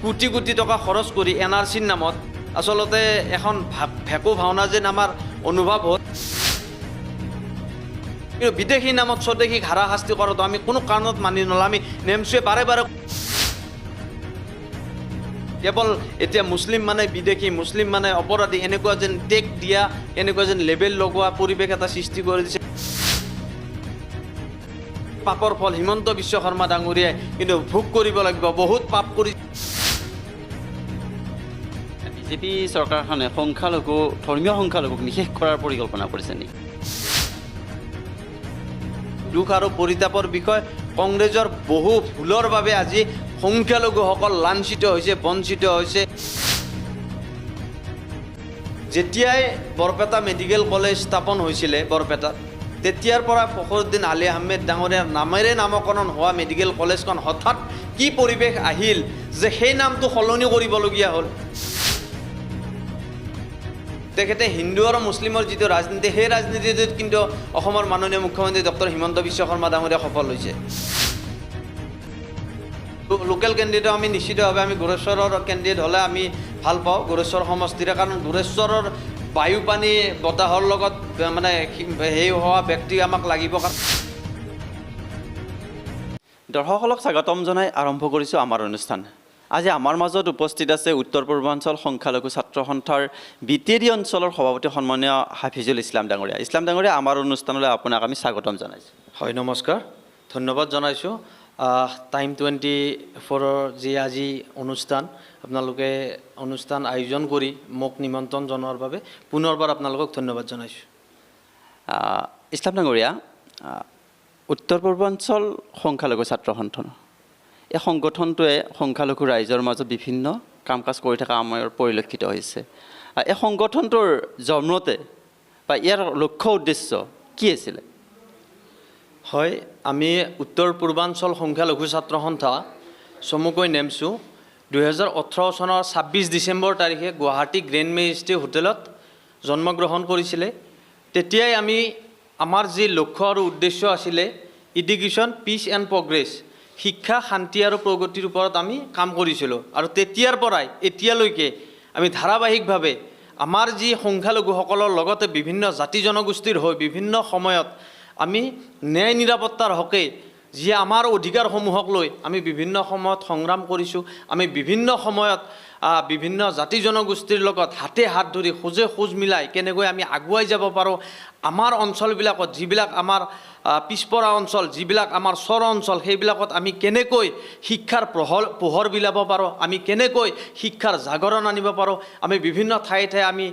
কোটি কোটি টকা খৰচ কৰি NRCৰ নামত আচলতে এখন ভেকু ভাওনা যেন আমাৰ অনুভৱ হ'ল। কিন্তু বিদেশী নামত স্বদেশীক হাৰাশাস্তি কৰাটো আমি কোনো কাৰণত মানি নলওঁ। আমি নেমচুৱে বাৰে বাৰে কেৱল এতিয়া মুছলিম মানে বিদেশী, মুছলিম মানে অপৰাধী এনেকুৱা যেন টেক দিয়া, এনেকুৱা যেন লেবেল লগোৱা পৰিৱেশ এটা সৃষ্টি কৰি দিছে। পাপৰ ফল হিমন্ত বিশ্ব শৰ্মা ডাঙৰীয়াই কিন্তু ভোগ কৰিব লাগিব, বহুত পাপ কৰি। বিজেপি চৰকাৰখনে ধৰ্মীয় সংখ্যালঘুক নিষেধ কৰাৰ পৰিকল্পনা কৰিছে নেকি? দুখ আৰু পৰিতাপৰ বিষয়, কংগ্ৰেছৰ বহু ভুলৰ বাবে আজি সংখ্যালঘুসকল লাঞ্ছিত হৈছে, বঞ্চিত হৈছে। যেতিয়াই বৰপেটা মেডিকেল কলেজ স্থাপন হৈছিলে বৰপেটাত, তেতিয়াৰ পৰা ফখৰুদ্দিন আলি আহমেদ ডাঙৰীয়াৰ নামেৰে নামকৰণ হোৱা মেডিকেল কলেজখন হঠাৎ কি পৰিৱেশ আহিল যে সেই নামটো সলনি কৰিবলগীয়া হ'ল। তেখেতে হিন্দু আৰু মুছলিমৰ যিটো ৰাজনীতি, সেই ৰাজনীতিটোত কিন্তু অসমৰ মাননীয় মুখ্যমন্ত্ৰী ডক্টৰ হিমন্ত বিশ্ব শৰ্মা ডাঙৰীয়া সফল হৈছে। লোকেল কেণ্ডিডেট আমি নিশ্চিতভাৱে আমি গোৰেশ্বৰৰ কেণ্ডিডেট হ'লে আমি ভাল পাওঁ গোৰেশ্বৰ সমষ্টিৰে, কাৰণ গোৰেশ্বৰৰ বায়ু পানী বতাহৰ লগত মানে হেৰি হোৱা ব্যক্তি আমাক লাগিব। দৰ্শকসকলক স্বাগতম জনাই আৰম্ভ কৰিছোঁ আমাৰ অনুষ্ঠান। আজি আমাৰ মাজত উপস্থিত আছে উত্তৰ পূৰ্বাঞ্চল সংখ্যালঘু ছাত্ৰ সন্থাৰ বিতেৰি অঞ্চলৰ সভাপতি সন্মানীয় হাফিজুল ইছলাম ডাঙৰীয়া। ইছলাম ডাঙৰীয়া, আমাৰ অনুষ্ঠানলৈ আপোনাক আমি স্বাগতম জনাইছোঁ। হয়, নমস্কাৰ, ধন্যবাদ জনাইছোঁ। টাইম 24ৰ যি আজি অনুষ্ঠান, আপোনালোকে অনুষ্ঠান আয়োজন কৰি মোক নিমন্ত্ৰণ জনোৱাৰ বাবে পুনৰবাৰ আপোনালোকক ধন্যবাদ জনাইছোঁ। ইছলাম ডাঙৰীয়া, উত্তৰ পূৰ্বাঞ্চল সংখ্যালঘু ছাত্ৰ সন্থা, এই সংগঠনটোৱে সংখ্যালঘু ৰাইজৰ মাজত বিভিন্ন কাম কাজ কৰি থকা আমাৰ পৰিলক্ষিত হৈছে। এই সংগঠনটোৰ জন্মতে বা ইয়াৰ লক্ষ্য উদ্দেশ্য কি আছিলে? হয়, আমি উত্তৰ পূৰ্বাঞ্চল সংখ্যালঘু ছাত্ৰ সন্থা চমুকৈ নেমচু 2018 চনৰ 26 ডিচেম্বৰ তাৰিখে গুৱাহাটী গ্ৰেণ্ড মেজেষ্টি হোটেলত জন্মগ্ৰহণ কৰিছিলে। তেতিয়াই আমি আমাৰ যি লক্ষ্য আৰু উদ্দেশ্য আছিলে, এডুকেশ্যন, পিচ এণ্ড প্ৰগ্ৰেছ, শিক্ষা, শান্তি আৰু প্ৰগতিৰ ওপৰত আমি কাম কৰিছিলোঁ। আৰু তেতিয়াৰ পৰাই এতিয়ালৈকে আমি ধাৰাবাহিকভাৱে আমাৰ যি সংখ্যালঘুসকলৰ লগতে বিভিন্ন জাতি জনগোষ্ঠীৰ হৈ বিভিন্ন সময়ত আমি ন্যায় নিৰাপত্তাৰ হকে যি আমাৰ অধিকাৰসমূহক লৈ আমি বিভিন্ন সময়ত সংগ্ৰাম কৰিছোঁ। আমি বিভিন্ন সময়ত বিভিন্ন জাতি জনগোষ্ঠীৰ লগত হাতে হাত ধৰি খোজে খোজ মিলাই কেনেকৈ আমি আগুৱাই যাব পাৰোঁ, আমাৰ অঞ্চলবিলাকত যিবিলাক আমাৰ পিছপৰা অঞ্চল, যিবিলাক আমাৰ চৰ অঞ্চল, সেইবিলাকত আমি কেনেকৈ শিক্ষাৰ পোহৰ বিলাব পাৰোঁ, আমি কেনেকৈ শিক্ষাৰ জাগৰণ আনিব পাৰোঁ। আমি বিভিন্ন ঠায়ে ঠায়ে আমি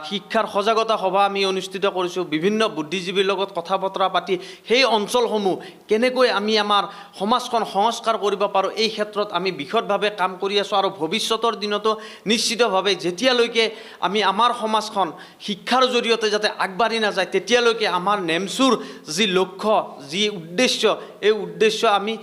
শিক্ষাৰ সজাগতা সভা আমি অনুষ্ঠিত কৰিছোঁ। বিভিন্ন বুদ্ধিজীৱীৰ লগত কথা বতৰা পাতি সেই অঞ্চলসমূহ কেনেকৈ আমি আমাৰ সমাজখন সংস্কাৰ কৰিব পাৰোঁ, এই ক্ষেত্ৰত আমি বিশদভাৱে কাম কৰি আছোঁ। আৰু ভৱিষ্যতৰ দিনতো নিশ্চিতভাৱে যেতিয়ালৈকে আমি আমাৰ সমাজখন শিক্ষাৰ জৰিয়তে যাতে আগবাঢ়ি নাযায়, তেতিয়ালৈকে আমাৰ নেমচুৰ যি লক্ষ্য, যি উদ্দেশ্য, এই উদ্দেশ্য আমি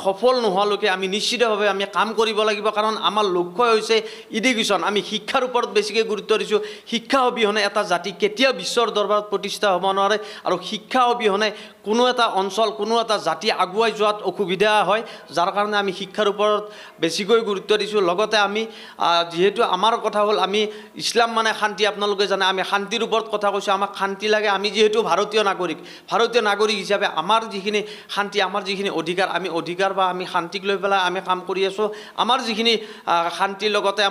সফল নোহোৱালৈকে আমি নিশ্চিতভাৱে আমি কাম কৰিব লাগিব। কাৰণ আমাৰ লক্ষ্য হৈছে এডুকেশ্যন। আমি শিক্ষাৰ ওপৰত বেছিকৈ গুৰুত্ব দিছোঁ। শিক্ষা অবিহনে এটা জাতি কেতিয়াও বিশ্বৰ দৰবাৰত প্ৰতিষ্ঠা হ'ব নোৱাৰে। আৰু শিক্ষা অবিহনে কোনো এটা অঞ্চল, কোনো এটা জাতি আগুৱাই যোৱাত অসুবিধা হয়, যাৰ কাৰণে আমি শিক্ষাৰ ওপৰত বেছিকৈ গুৰুত্ব দিছোঁ। লগতে আমি যিহেতু আমাৰ কথা হ'ল আমি ইছলাম মানে শান্তি, আপোনালোকে জানে আমি শান্তিৰ ওপৰত কথা কৈছোঁ। আমাক শান্তি লাগে। আমি যিহেতু ভাৰতীয় নাগৰিক হিচাপে আমাৰ যিখিনি শান্তি, আমাৰ যিখিনি অধিকাৰ, আমি অধিকাৰ বা আমি শান্তিক লৈ পেলাই আমি কাম কৰি আছোঁ। আমাৰ যিখিনি শান্তিৰ লগতে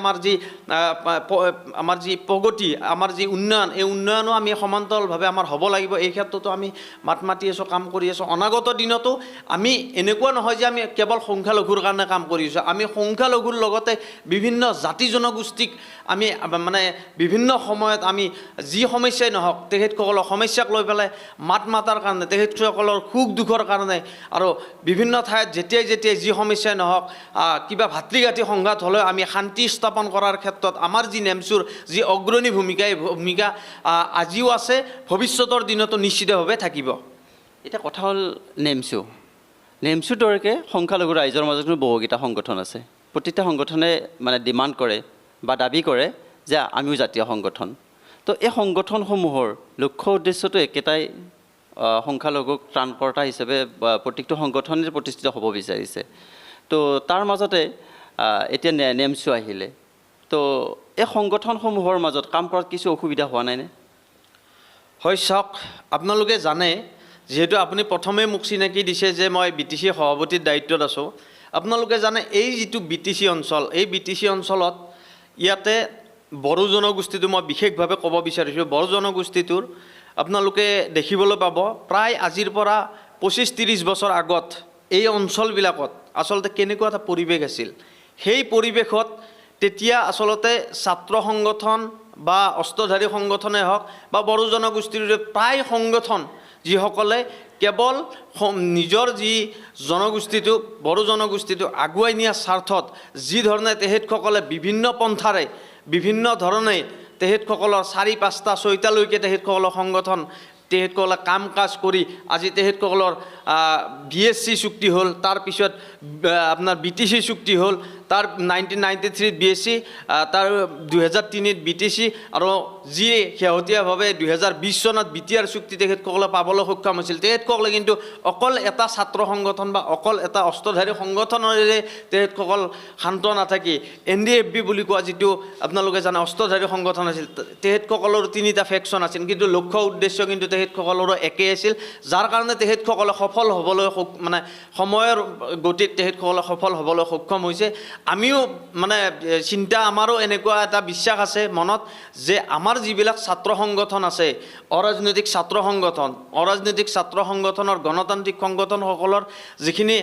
আমাৰ যি প্ৰগতি, আমাৰ যি উন্নয়ন, এই উন্নয়নো আমি সমান্তৰালভাৱে আমাৰ হ'ব লাগিব। এই ক্ষেত্ৰতো আমি মাত মাতি আছোঁ, কাম কৰি আছোঁ। অনাগত দিনতো আমি এনেকুৱা নহয় যে আমি কেৱল সংখ্যালঘুৰ কাৰণে কাম কৰি আছোঁ। আমি সংখ্যালঘুৰ লগতে বিভিন্ন জাতি জনগোষ্ঠীক আমি মানে বিভিন্ন সময়ত আমি যি সমস্যাই নহওক তেখেতসকলৰ সমস্যাক লৈ পেলাই মাত মাতাৰ কাৰণে, তেখেতসকলৰ সুখ দুখৰ কাৰণে, আৰু বিভিন্ন ঠাইত যেতিয়াই যি সমস্যাই নহওক কিবা ভাতৃঘাতী সংঘাত হ'লেও আমি শান্তি স্থাপন কৰাৰ ক্ষেত্ৰত আমাৰ যি নেমচুৰ যি অগ্ৰণী ভূমিকা, এই ভূমিকা আজিও আছে, ভৱিষ্যতৰ দিনতো নিশ্চিতভাৱে থাকিব। এতিয়া কথা হ'ল নেমচুৰ দৰেকৈ সংখ্যালঘু ৰাইজৰ মাজত বহুকেইটা সংগঠন আছে। প্ৰতিটা সংগঠনে মানে ডিমাণ্ড কৰে বা দাবী কৰে যে আমিও জাতীয় সংগঠন। তো এই সংগঠনসমূহৰ লক্ষ্য উদ্দেশ্যটো একেটাই, সংখ্যালঘুক ত্ৰাণকৰ্তা হিচাপে প্ৰত্যেকটো সংগঠনে প্ৰতিষ্ঠিত হ'ব বিচাৰিছে। তো তাৰ মাজতে এতিয়া নেমচু আহিলে তো এই সংগঠনসমূহৰ মাজত কাম কৰাত কিছু অসুবিধা হোৱা নাইনে? হয়, চাওক, আপোনালোকে জানে যিহেতু আপুনি প্ৰথমে মোক চিনাকি দিছে যে মই BTC সভাপতিৰ দায়িত্বত আছোঁ। আপোনালোকে জানে এই যিটো BTC অঞ্চল, এই BTC অঞ্চলত ইয়াতে বড়ো জনগোষ্ঠীটো মই বিশেষভাৱে ক'ব বিচাৰিছোঁ। বড়ো জনগোষ্ঠীটোৰ আপোনালোকে দেখিবলৈ পাব প্ৰায় আজিৰ পৰা 25-30 বছৰ আগত এই অঞ্চলবিলাকত আচলতে কেনেকুৱা এটা পৰিৱেশ আছিল। সেই পৰিৱেশত তেতিয়া আচলতে ছাত্ৰ সংগঠন বা অস্ত্ৰধাৰী সংগঠনে হওক বা বড়ো জনগোষ্ঠীৰ প্ৰায় সংগঠন যিসকলে কেৱল নিজৰ যি জনগোষ্ঠীটো বড়ো জনগোষ্ঠীটো আগুৱাই নিয়াৰ স্বাৰ্থত যি ধৰণে তেখেতসকলে বিভিন্ন পন্থাৰে বিভিন্ন ধৰণে তেখেতসকলৰ 4-5টা 6টালৈকে তেখেতসকলৰ সংগঠন তেখেতসকলে কাম কাজ কৰি আজি তেখেতসকলৰ BSc চুক্তি হ'ল, তাৰপিছত আপোনাৰ BTC চুক্তি হ'ল, তাৰ 1993 BSc, তাৰ 2003 BTC আৰু যি শেহতীয়াভাৱে 2020 চনত BTR চুক্তি তেখেতসকলে পাবলৈ সক্ষম হৈছিল। তেখেতসকলে কিন্তু অকল এটা ছাত্ৰ সংগঠন বা অকল এটা অস্ত্ৰধাৰী সংগঠনৰে তেখেতসকল শান্ত নাথাকি NDFB বুলি কোৱা যিটো আপোনালোকে জানে অস্ত্ৰধাৰী সংগঠন আছিল, তেখেতসকলৰ 3টা ফেকশ্যন আছিল, কিন্তু লক্ষ্য উদ্দেশ্য কিন্তু তেখেতসকলৰো একেই আছিল, যাৰ কাৰণে তেখেতসকলে সফল হ'বলৈ মানে সময়ৰ গতিত তেখেতসকলে সফল হ'বলৈ সক্ষম হৈছে। আমিও মানে চিন্তা আমাৰো এনেকুৱা এটা বিশ্বাস আছে মনত যে আমাৰ যিবিলাক ছাত্ৰ সংগঠন আছে, অৰাজনৈতিক ছাত্ৰ সংগঠনৰ গণতান্ত্ৰিক সংগঠনসকলৰ যিখিনি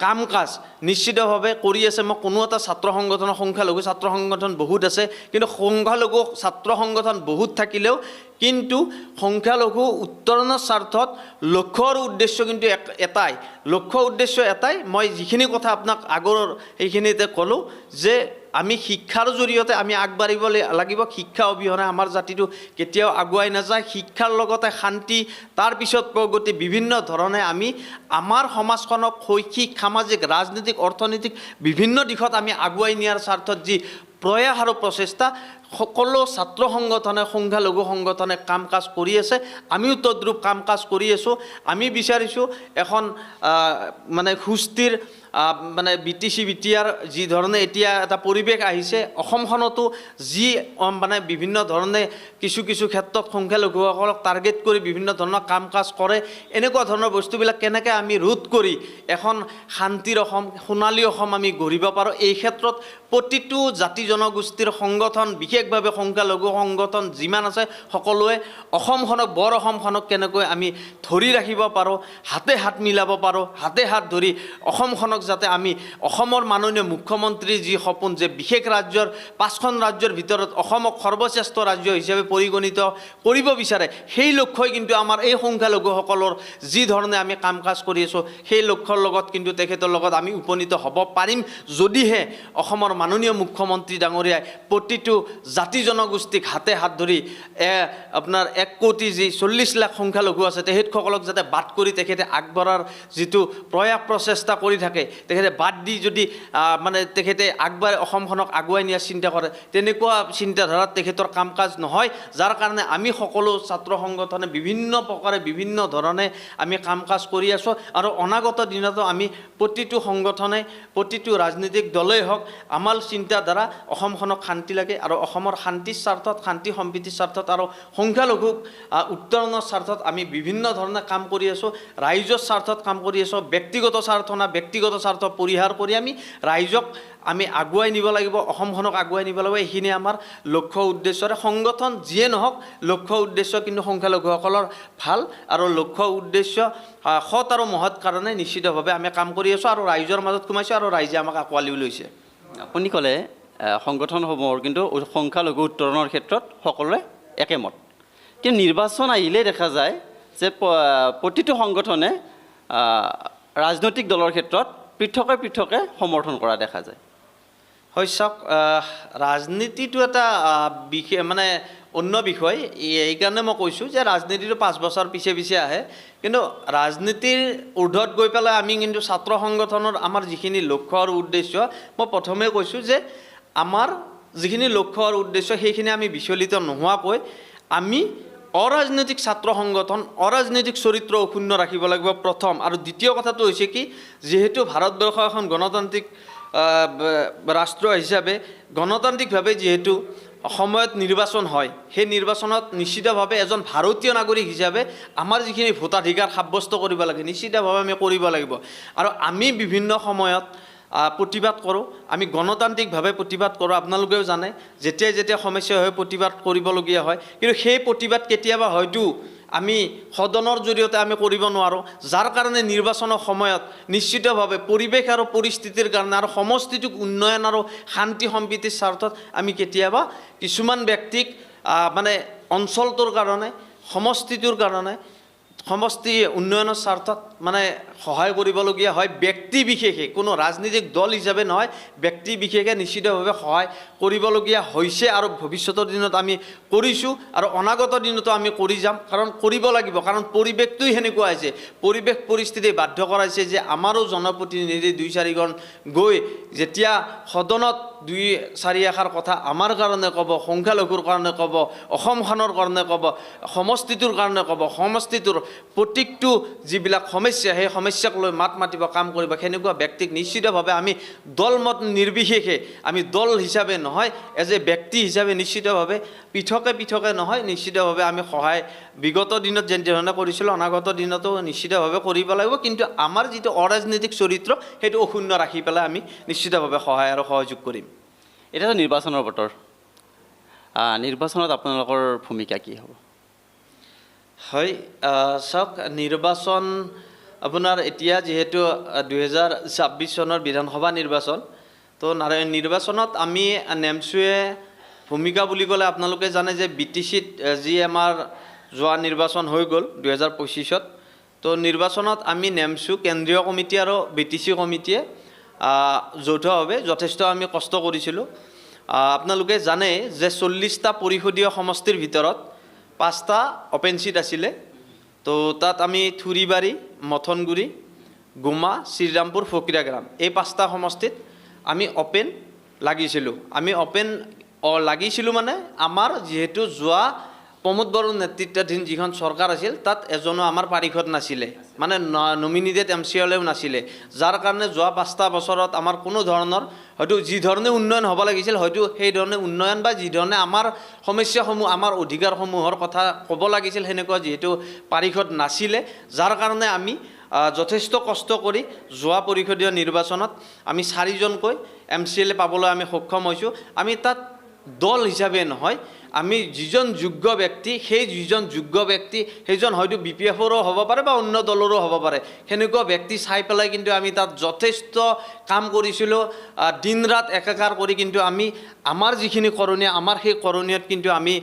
কাম কাজ নিশ্চিতভাৱে কৰি আছে। মই কোনো এটা ছাত্ৰ সংগঠনৰ সংখ্যালঘু ছাত্ৰ সংগঠন বহুত আছে, কিন্তু সংখ্যালঘু ছাত্ৰ সংগঠন বহুত থাকিলেও কিন্তু সংখ্যালঘু উত্তৰণৰ স্বাৰ্থত লক্ষ্য আৰু উদ্দেশ্য কিন্তু এটাই, লক্ষ্য উদ্দেশ্য এটাই। মই যিখিনি কথা আপোনাক আগৰ সেইখিনিতে ক'লোঁ যে আমি শিক্ষাৰ জৰিয়তে আমি আগবাঢ়িব লাগিব। শিক্ষা অবিহনে আমাৰ জাতিটো কেতিয়াও আগুৱাই নাযায়। শিক্ষাৰ লগতে শান্তি, তাৰপিছত প্ৰগতি, বিভিন্ন ধৰণে আমি আমাৰ সমাজখনক শৈক্ষিক, সামাজিক, ৰাজনৈতিক, অৰ্থনৈতিক বিভিন্ন দিশত আমি আগুৱাই নিয়াৰ স্বাৰ্থত যি প্ৰয়াস আৰু প্ৰচেষ্টা সকলো ছাত্ৰ সংগঠনে সংখ্যালঘু সংগঠনে কাম কাজ কৰি আছে, আমিও তদ্ৰূপ কাম কাজ কৰি আছোঁ। আমি বিচাৰিছোঁ এখন মানে সুস্থিৰ মানে BTC BTR যি ধৰণে এতিয়া এটা পৰিৱেশ আহিছে, অসমখনতো যি মানে বিভিন্ন ধৰণে কিছু ক্ষেত্ৰত সংখ্যালঘুসকলক টাৰ্গেট কৰি বিভিন্ন ধৰণৰ কাম কাজ কৰে, এনেকুৱা ধৰণৰ বস্তুবিলাক কেনেকৈ আমি ৰোধ কৰি এখন শান্তিৰ অসম, সোণালী অসম আমি গঢ়িব পাৰোঁ, এই ক্ষেত্ৰত প্ৰতিটো জাতি জনগোষ্ঠীৰ সংগঠন, বিশেষভাৱে সংখ্যালঘু সংগঠন যিমান আছে সকলোৱে অসমখনক, বৰ অসমখনক কেনেকৈ আমি ধৰি ৰাখিব পাৰোঁ, হাতে হাত মিলাব পাৰোঁ, হাতে হাত ধৰি অসমখনক যাতে আমি অসমৰ মাননীয় মুখ্যমন্ত্ৰীৰ যি সপোন যে বিশেষ ৰাজ্যৰ 5খন ৰাজ্যৰ ভিতৰত অসমক সৰ্বশ্ৰেষ্ঠ ৰাজ্য হিচাপে পৰিগণিত কৰিব বিচাৰে, সেই লক্ষ্যই কিন্তু আমাৰ এই সংখ্যালঘুসকলৰ যি ধৰণে আমি কাম কাজ কৰি আছোঁ সেই লক্ষ্যৰ লগত কিন্তু তেখেতৰ লগত আমি উপনীত হ'ব পাৰিম, যদিহে অসমৰ মাননীয় মুখ্যমন্ত্ৰী ডাঙৰীয়াই প্ৰতিটো জাতি জনগোষ্ঠীক হাতে হাত ধৰি আপোনাৰ 1 কোটি যি 40 লাখ সংখ্যালঘু আছে তেখেতসকলক যাতে বাদ কৰি তেখেতে আগবঢ়াৰ যিটো প্ৰয়াস প্ৰচেষ্টা কৰি থাকে, তেখেতে বাদ দি যদি মানে তেখেতে অসমখনক আগুৱাই নিয়াৰ চিন্তা কৰে, তেনেকুৱা চিন্তাধাৰাত তেখেতৰ কাম কাজ নহয়। যাৰ কাৰণে আমি সকলো ছাত্ৰ সংগঠনে বিভিন্ন প্ৰকাৰে বিভিন্ন ধৰণে আমি কাম কাজ কৰি আছোঁ আৰু অনাগত দিনতো আমি প্ৰতিটো সংগঠনে, প্ৰতিটো ৰাজনৈতিক দলেই হওক, আমাৰ চিন্তাধাৰা অসমখনক শান্তি লাগে আৰু অসমৰ শান্তিৰ স্বাৰ্থত, শান্তি সম্প্ৰীতিৰ স্বাৰ্থত আৰু সংখ্যালঘুক উত্তৰণৰ স্বাৰ্থত আমি বিভিন্ন ধৰণে কাম কৰি আছোঁ, ৰাইজৰ স্বাৰ্থত কাম কৰি আছোঁ। ব্যক্তিগত স্বাৰ্থ পৰিহাৰ কৰি আমি ৰাইজক আমি আগুৱাই নিব লাগিব, অসমখনক আগুৱাই নিব লাগিব। এইখিনি আমাৰ লক্ষ্য উদ্দেশ্যৰে সংগঠন যিয়ে নহওক, লক্ষ্য উদ্দেশ্য কিন্তু সংখ্যালঘুসকলৰ ভাল আৰু লক্ষ্য উদ্দেশ্য সৎ আৰু মহৎ কাৰণে নিশ্চিতভাৱে আমি কাম কৰি আছোঁ আৰু ৰাইজৰ মাজত সোমাইছোঁ আৰু ৰাইজে আমাক আঁকোৱালিও লৈছে। আপুনি ক'লে সংগঠনসমূহৰ কিন্তু সংখ্যালঘু উত্তৰণৰ ক্ষেত্ৰত সকলোৰে একেমত, কিন্তু নিৰ্বাচন আহিলেই দেখা যায় যে প্ৰতিটো সংগঠনে ৰাজনৈতিক দলৰ ক্ষেত্ৰত পৃথকে সমৰ্থন কৰা দেখা যায়। হয়, চাওক, ৰাজনীতিটো এটা বিশেষ মানে অন্য বিষয়, এইকাৰণে মই কৈছোঁ যে ৰাজনীতিটো 5 বছৰ পিছে আহে, কিন্তু ৰাজনীতিৰ ঊৰ্ধত গৈ পেলাই আমি কিন্তু ছাত্ৰ সংগঠনৰ আমাৰ যিখিনি লক্ষ্য আৰু উদ্দেশ্য, মই প্ৰথমে কৈছোঁ যে আমাৰ যিখিনি লক্ষ্য আৰু উদ্দেশ্য সেইখিনি আমি বিচলিত নোহোৱাকৈ আমি অৰাজনৈতিক ছাত্ৰ সংগঠন, অৰাজনৈতিক চৰিত্ৰ অক্ষুণ্ণ ৰাখিব লাগিব প্ৰথম। আৰু দ্বিতীয় কথাটো হৈছে কি, যিহেতু ভাৰতবৰ্ষ এখন গণতান্ত্ৰিক ৰাষ্ট্ৰ হিচাপে গণতান্ত্ৰিকভাৱে যিহেতু সময়ত নিৰ্বাচন হয়, সেই নিৰ্বাচনত নিশ্চিতভাৱে এজন ভাৰতীয় নাগৰিক হিচাপে আমাৰ যিখিনি ভোটাধিকাৰ সাব্যস্ত কৰিব লাগে নিশ্চিতভাৱে আমি কৰিব লাগিব। আৰু আমি বিভিন্ন সময়ত প্ৰতিবাদ কৰোঁ, আমি গণতান্ত্ৰিকভাৱে প্ৰতিবাদ কৰোঁ। আপোনালোকেও জানে যেতিয়াই যেতিয়া সমস্যা হয় প্ৰতিবাদ কৰিবলগীয়া হয়, কিন্তু সেই প্ৰতিবাদ কেতিয়াবা হয়তো আমি সদনৰ জৰিয়তে আমি কৰিব নোৱাৰোঁ, যাৰ কাৰণে নিৰ্বাচনৰ সময়ত নিশ্চিতভাৱে পৰিৱেশ আৰু পৰিস্থিতিৰ কাৰণে আৰু সমষ্টিটোক উন্নয়ন আৰু শান্তি সম্প্ৰীতিৰ স্বাৰ্থত আমি কেতিয়াবা কিছুমান ব্যক্তিক মানে অঞ্চলটোৰ কাৰণে সমষ্টিটোৰ কাৰণে সমষ্টি উন্নয়নৰ স্বাৰ্থত মানে সহায় কৰিবলগীয়া হয়। ব্যক্তি বিশেষে কোনো ৰাজনৈতিক দল হিচাপে নহয়, ব্যক্তি বিশেষে নিশ্চিতভাৱে সহায় কৰিবলগীয়া হৈছে আৰু ভৱিষ্যতৰ দিনত আমি কৰিছোঁ আৰু অনাগত দিনতো আমি কৰি যাম, কাৰণ কৰিব লাগিব। কাৰণ পৰিৱেশটোই সেনেকুৱা হৈছে, পৰিৱেশ পৰিস্থিতি বাধ্য কৰাইছে যে আমাৰো জনপ্ৰতিনিধি 2-4জন গৈ যেতিয়া সদনত 2-4 এষাৰ কথা আমাৰ কাৰণে ক'ব, সংখ্যালঘুৰ কাৰণে ক'ব, অসমখনৰ কাৰণে ক'ব, সমষ্টিটোৰ কাৰণে ক'ব, সমষ্টিটোৰ প্ৰত্যেকটো যিবিলাক সমস্যা সেই সমস্যাক লৈ মাত মাতিব, কাম কৰিব, সেনেকুৱা ব্যক্তিক নিশ্চিতভাৱে আমি দলমত নিৰ্বিশেষে আমি দল হিচাপে নহয়, এজ এ ব্যক্তি হিচাপে নিশ্চিতভাৱে পৃথকে নহয়, নিশ্চিতভাৱে আমি সহায় বিগত দিনত যেনেধৰণে কৰিছিলোঁ অনাগত দিনতো নিশ্চিতভাৱে কৰিব লাগিব। কিন্তু আমাৰ যিটো অৰাজনৈতিক চৰিত্ৰ সেইটো অক্ষুণ্ণ ৰাখি পেলাই আমি নিশ্চিতভাৱে সহায় আৰু সহযোগ কৰিম। এতিয়াতো নিৰ্বাচনৰ বতৰ, নিৰ্বাচনত আপোনালোকৰ ভূমিকা কি হ'ব? হয়, চাওক, নিৰ্বাচন আপোনাৰ এতিয়া যিহেতু 2026 চনৰ বিধানসভা নিৰ্বাচন, তো নিৰ্বাচনত আমি নেমচুৱে ভূমিকা বুলি ক'লে আপোনালোকে জানে যে BTCত যি আমাৰ যোৱা নিৰ্বাচন হৈ গ'ল 2025ত, তো নিৰ্বাচনত আমি নেমচু কেন্দ্ৰীয় কমিটি আৰু BTC কমিটিয়ে যৌথভাৱে যথেষ্ট আমি কষ্ট কৰিছিলোঁ। আপোনালোকে জানে যে 40টা পৰিষদীয় সমষ্টিৰ ভিতৰত 5টা অপেন চিট আছিলে। তো তাত আমি থুৰিবাৰী, মথনগুৰি, গুমা, শ্ৰীৰামপুৰ, ফকীৰাগ্ৰাম এই 5টা সমষ্টিত আমি অপেন লাগিছিলোঁ। আমি অপেন লাগিছিলোঁ মানে আমাৰ যিহেতু যোৱা প্ৰমোদ বড়োৰ নেতৃত্বাধীন যিখন চৰকাৰ আছিল তাত এজনো আমাৰ পাৰিষদ নাছিলে, মানে নমিনেটেড MCLও নাছিলে, যাৰ কাৰণে যোৱা 5টা বছৰত আমাৰ কোনো ধৰণৰ হয়তো যি ধৰণে উন্নয়ন হ'ব লাগিছিল হয়তো সেই ধৰণে উন্নয়ন বা যি ধৰণে আমাৰ সমস্যাসমূহ আমাৰ অধিকাৰসমূহৰ কথা ক'ব লাগিছিল সেনেকুৱা যিহেতু পাৰিষদ নাছিলে, যাৰ কাৰণে আমি যথেষ্ট কষ্ট কৰি যোৱা পৰিষদীয় নিৰ্বাচনত আমি 4জনকৈ MCLA পাবলৈ আমি সক্ষম হৈছোঁ। আমি তাত দল হিচাপে নহয়, আমি যিজন যোগ্য ব্যক্তি সেই যিজন যোগ্য ব্যক্তি সেইজন হয়তো BPFৰো হ'ব পাৰে বা অন্য দলৰো হ'ব পাৰে, সেনেকুৱা ব্যক্তি চাই পেলাই কিন্তু আমি তাত যথেষ্ট কাম কৰিছিলোঁ, দিন ৰাত একাকাৰ কৰি কিন্তু আমি আমাৰ যিখিনি কৰণীয় আমাৰ সেই কৰণীয়ত কিন্তু আমি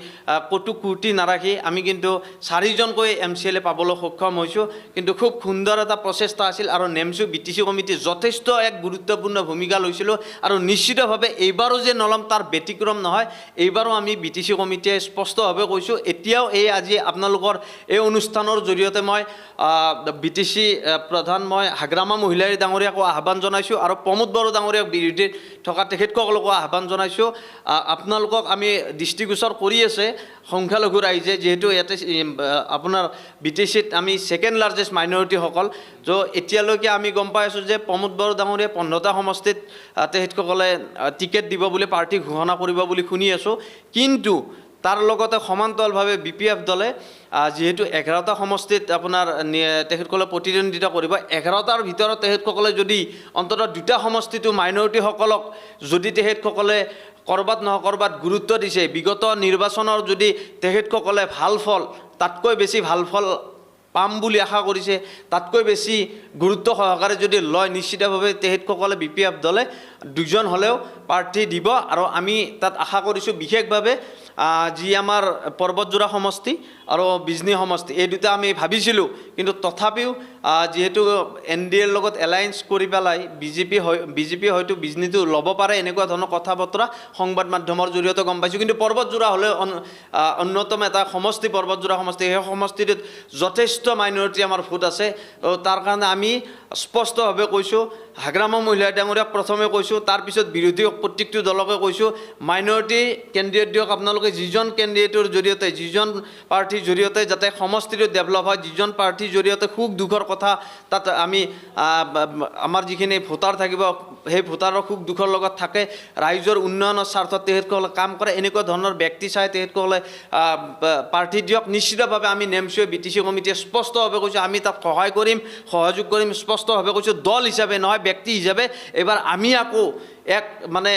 ক'তো ক্ৰুটি নাৰাখি আমি কিন্তু 4জনকৈ MCLA পাবলৈ সক্ষম হৈছোঁ। কিন্তু খুব সুন্দৰ এটা প্ৰচেষ্টা আছিল আৰু নেমচু BTC কমিটি যথেষ্ট এক গুৰুত্বপূৰ্ণ ভূমিকা লৈছিলোঁ আৰু নিশ্চিতভাৱে এইবাৰো যে নলম তাৰ ব্যতিক্ৰম নহয়, এইবাৰো আমি BTC কমিটিয়ে স্পষ্টভাৱে কৈছোঁ। এতিয়াও এই আজি আপোনালোকৰ এই অনুষ্ঠানৰ জৰিয়তে মই BTC প্ৰধান মই হাগ্ৰামা মহিলাৰী ডাঙৰীয়াকো আহ্বান জনাইছোঁ আৰু প্ৰমোদ বড়ো ডাঙৰীয়াক বিৰোধীত থকা তেখেতসকলকো আহ্বান জনাইছোঁ। আপোনালোকক আমি দৃষ্টিগোচৰ কৰি আছে সংখ্যালঘু ৰাইজে, যিহেতু ইয়াতে আপোনাৰ BTCত আমি ছেকেণ্ড লাৰ্জেষ্ট মাইনৰিটিসকল, তো এতিয়ালৈকে আমি গম পাই আছোঁ যে প্ৰমোদ বড়ো ডাঙৰীয়াই 15টা সমষ্টিত তেখেতসকলে টিকেট দিব বুলি পাৰ্টি ঘোষণা কৰিব বুলি শুনি আছোঁ। কিন্তু তাৰ লগতে সমান্তৰালভাৱে BPF দলে যিহেতু 11টা সমষ্টিত আপোনাৰ তেখেতসকলে প্ৰতিদ্বন্দ্বিতা কৰিব, 11টাৰ ভিতৰত তেখেতসকলে যদি অন্ততঃ 2টা সমষ্টিটো মাইনৰিটিসকলক যদি তেখেতসকলে ক'ৰবাত নহয় ক'ৰবাত গুৰুত্ব দিছে, বিগত নিৰ্বাচনৰ যদি তেখেতসকলে ভাল ফল তাতকৈ বেছি ভাল ফল পাম বুলি আশা কৰিছে, তাতকৈ বেছি গুৰুত্ব সহকাৰে যদি লয়, নিশ্চিতভাৱে তেখেতসকলে BPF দলে 2জন হ'লেও প্ৰাৰ্থী দিব আৰু আমি তাত আশা কৰিছোঁ বিশেষভাৱে যি আমাৰ পৰ্বতজোৰা সমষ্টি আৰু বিজনী সমষ্টি এই দুটা আমি ভাবিছিলোঁ, কিন্তু তথাপিও যিহেতু NDAৰ লগত এলায়েন্স কৰি পেলাই বিজেপি হয়তো বিজনীটো ল'ব পাৰে এনেকুৱা ধৰণৰ কথা বতৰা সংবাদ মাধ্যমৰ জৰিয়তে গম পাইছোঁ। কিন্তু পৰ্বতজোৰা হ'লে অন্যতম এটা সমষ্টি, পৰ্বতজোৰা সমষ্টি, সেই সমষ্টিটোত যথেষ্ট মাইনৰিটি আমাৰ ভোট আছে। তাৰ কাৰণে আমি স্পষ্টভাৱে কৈছোঁ, হাগ্ৰামা মহিলা ডাঙৰীয়াক প্ৰথমে কৈছোঁ, তাৰপিছত বিৰোধী প্ৰত্যেকটো দলকে কৈছোঁ, মাইনৰিটি কেণ্ডিডেট দিয়ক আপোনালোকে, যিজন কেণ্ডিডেটৰ জৰিয়তে, যিজন প্ৰাৰ্থীৰ জৰিয়তে যাতে সমষ্টিটো ডেভেলপ হয়, যিজন প্ৰাৰ্থীৰ জৰিয়তে সুখ দুখৰ কথা তাত আমি আমাৰ যিখিনি ভোটাৰ থাকিব, সেই ভোটাৰৰ সুখ দুখৰ লগত থাকে, ৰাইজৰ উন্নয়নৰ স্বাৰ্থত তেখেতসকলে কাম কৰে, এনেকুৱা ধৰণৰ ব্যক্তি চাই তেখেতসকলে প্ৰাৰ্থী দিয়ক। নিশ্চিতভাৱে আমি নেমচুৱে BTC কমিটিয়ে স্পষ্টভাৱে কৈছোঁ, আমি তাত সহায় কৰিম, সহযোগ কৰিম, স্পষ্টভাৱে কৈছোঁ। দল হিচাপে নহয়, ব্যক্তি হিচাপে এইবাৰ আমি আকৌ এক মানে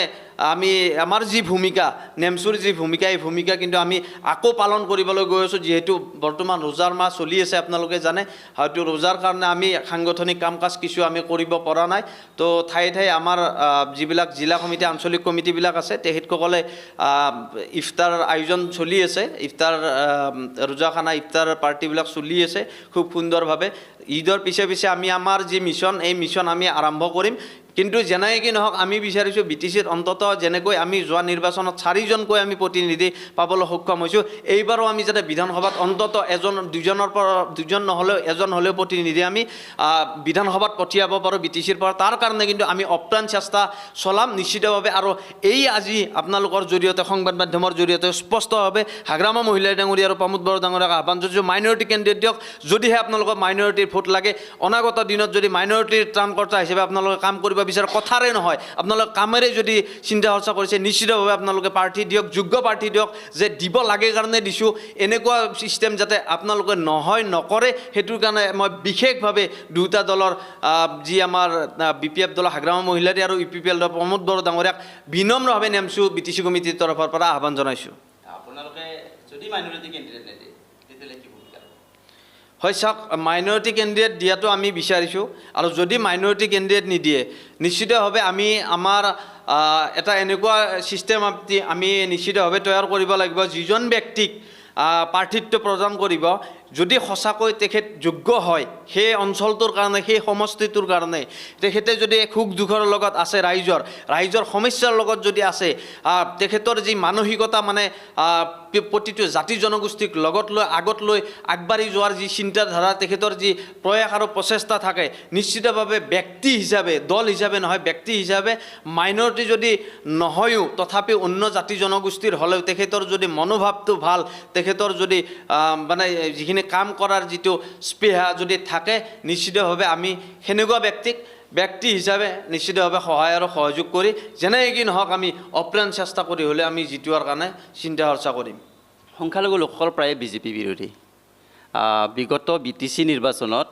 আমি আমাৰ যি ভূমিকা, নেমচুৰ যি ভূমিকা, এই ভূমিকা কিন্তু আমি আকৌ পালন কৰিবলৈ গৈ আছোঁ। যিহেতু বৰ্তমান ৰোজাৰ মাহ চলি আছে, আপোনালোকে জানে, হয়তো ৰোজাৰ কাৰণে আমি সাংগঠনিক কাম কাজ কিছু আমি কৰিব পৰা নাই। তো ঠায়ে ঠায়ে আমাৰ যিবিলাক জিলা কমিটি, আঞ্চলিক কমিটিবিলাক আছে, তেখেতসকলে ইফতাৰ আয়োজন চলি আছে, ইফতাৰ ৰোজাখানা, ইফতাৰ পাৰ্টিবিলাক চলি আছে খুব সুন্দৰভাৱে। ঈদৰ পিছে পিছে আমি আমাৰ যি মিছন, এই মিছন আমি আৰম্ভ কৰিম। কিন্তু যেনেকৈ কি নহওক, আমি বিচাৰিছোঁ BTCত অন্ততঃ যেনেকৈ আমি যোৱা নিৰ্বাচনত 4জনকৈ আমি প্ৰতিনিধি পাবলৈ সক্ষম হৈছোঁ, এইবাৰো আমি যাতে বিধানসভাত অন্ততঃ দুজন নহ'লেও এজন হ'লেও প্ৰতিনিধি আমি বিধানসভাত পঠিয়াব পাৰোঁ BTCৰ পৰা। তাৰ কাৰণে কিন্তু আমি অপ্ৰাণ চেষ্টা চলাম নিশ্চিতভাৱে। আৰু এই আজি আপোনালোকৰ জৰিয়তে, সংবাদ মাধ্যমৰ জৰিয়তে স্পষ্টভাৱে হাগ্ৰামা মহিলা ডাঙৰীয়া আৰু প্ৰমোদ বড়ো ডাঙৰীয়াক আহ্বান জনাইছোঁ, মাইনৰিটি কেণ্ডিডেট দিয়ক। যদিহে আপোনালোকৰ মাইনৰিটিৰ ভোট লাগে, অনাগত দিনত যদি মাইনৰিটিৰ ত্ৰাণকৰ্তা হিচাপে আপোনালোকে কাম কৰিব বিচাৰে, কথাৰে নহয়, আপোনালোকে কামেৰে যদি চিন্তা চৰ্চা কৰিছে, নিশ্চিতভাৱে আপোনালোকে প্ৰাৰ্থী দিয়ক, যোগ্য প্ৰাৰ্থী দিয়ক। যে দিব লাগে কাৰণে দিছোঁ, এনেকুৱা ছিষ্টেম যাতে আপোনালোকে নহয়, নকৰে, সেইটোৰ কাৰণে মই বিশেষভাৱে দুটা দলৰ যি আমাৰ BPF দলৰ হাগ্ৰামা মহিলাৰী আৰু UPPL দলৰ প্ৰমোদ বড়ো ডাঙৰীয়াক বিনম্ৰভাৱে নেমচু BTC কমিটিৰ তৰফৰ পৰা আহ্বান জনাইছোঁ। আপোনালোকে যদি মাইনৰিটি কেণ্ডিডেট নিদিয়ে তেতিয়াহ'লে কি ভূমিকা? হয় চাওক, মাইনৰিটি কেণ্ডিডেট দিয়াটো আমি বিচাৰিছোঁ। আৰু যদি মাইনৰিটি কেণ্ডিডেট নিদিয়ে, নিশ্চিতভাৱে আমি আমাৰ এটা এনেকুৱা ছিষ্টেম আমি নিশ্চিতভাৱে তৈয়াৰ কৰিব লাগিব, যিজন ব্যক্তিক প্ৰাৰ্থিত্ব প্ৰদান কৰিব, যদি সঁচাকৈ তেখেত যোগ্য হয় সেই অঞ্চলটোৰ কাৰণে, সেই সমষ্টিটোৰ কাৰণে, তেখেতে যদি সুখ দুখৰ লগত আছে, ৰাইজৰ সমস্যাৰ লগত যদি আছে, তেখেতৰ যি মানসিকতা, মানে প্ৰতিটো জাতি জনগোষ্ঠীক লগত লৈ আগত লৈ আগবাঢ়ি যোৱাৰ যি চিন্তাধাৰা, তেখেতৰ যি প্ৰয়াস আৰু প্ৰচেষ্টা থাকে, নিশ্চিতভাৱে ব্যক্তি হিচাপে, দল হিচাপে নহয়, ব্যক্তি হিচাপে মাইনৰিটি যদি নহয়ও, তথাপিও অন্য জাতি জনগোষ্ঠীৰ হ'লেও তেখেতৰ যদি মনোভাৱটো ভাল, তেখেতৰ যদি মানে যিখিনি কাম কৰাৰ যিটো স্পৃহা যদি থাকে, নিশ্চিতভাৱে আমি সেনেকুৱা ব্যক্তি হিচাপে নিশ্চিতভাৱে সহায় আৰু সহযোগ কৰি, যেনেকৈ কি নহওক, আমি অপ্ৰাণ চেষ্টা কৰি হ'লে আমি জিতোৱাৰ কাৰণে চিন্তা চৰ্চা কৰিম। সংখ্যালঘু লোকসকল প্ৰায়ে BJP বিৰোধী। বিগত BTC নিৰ্বাচনত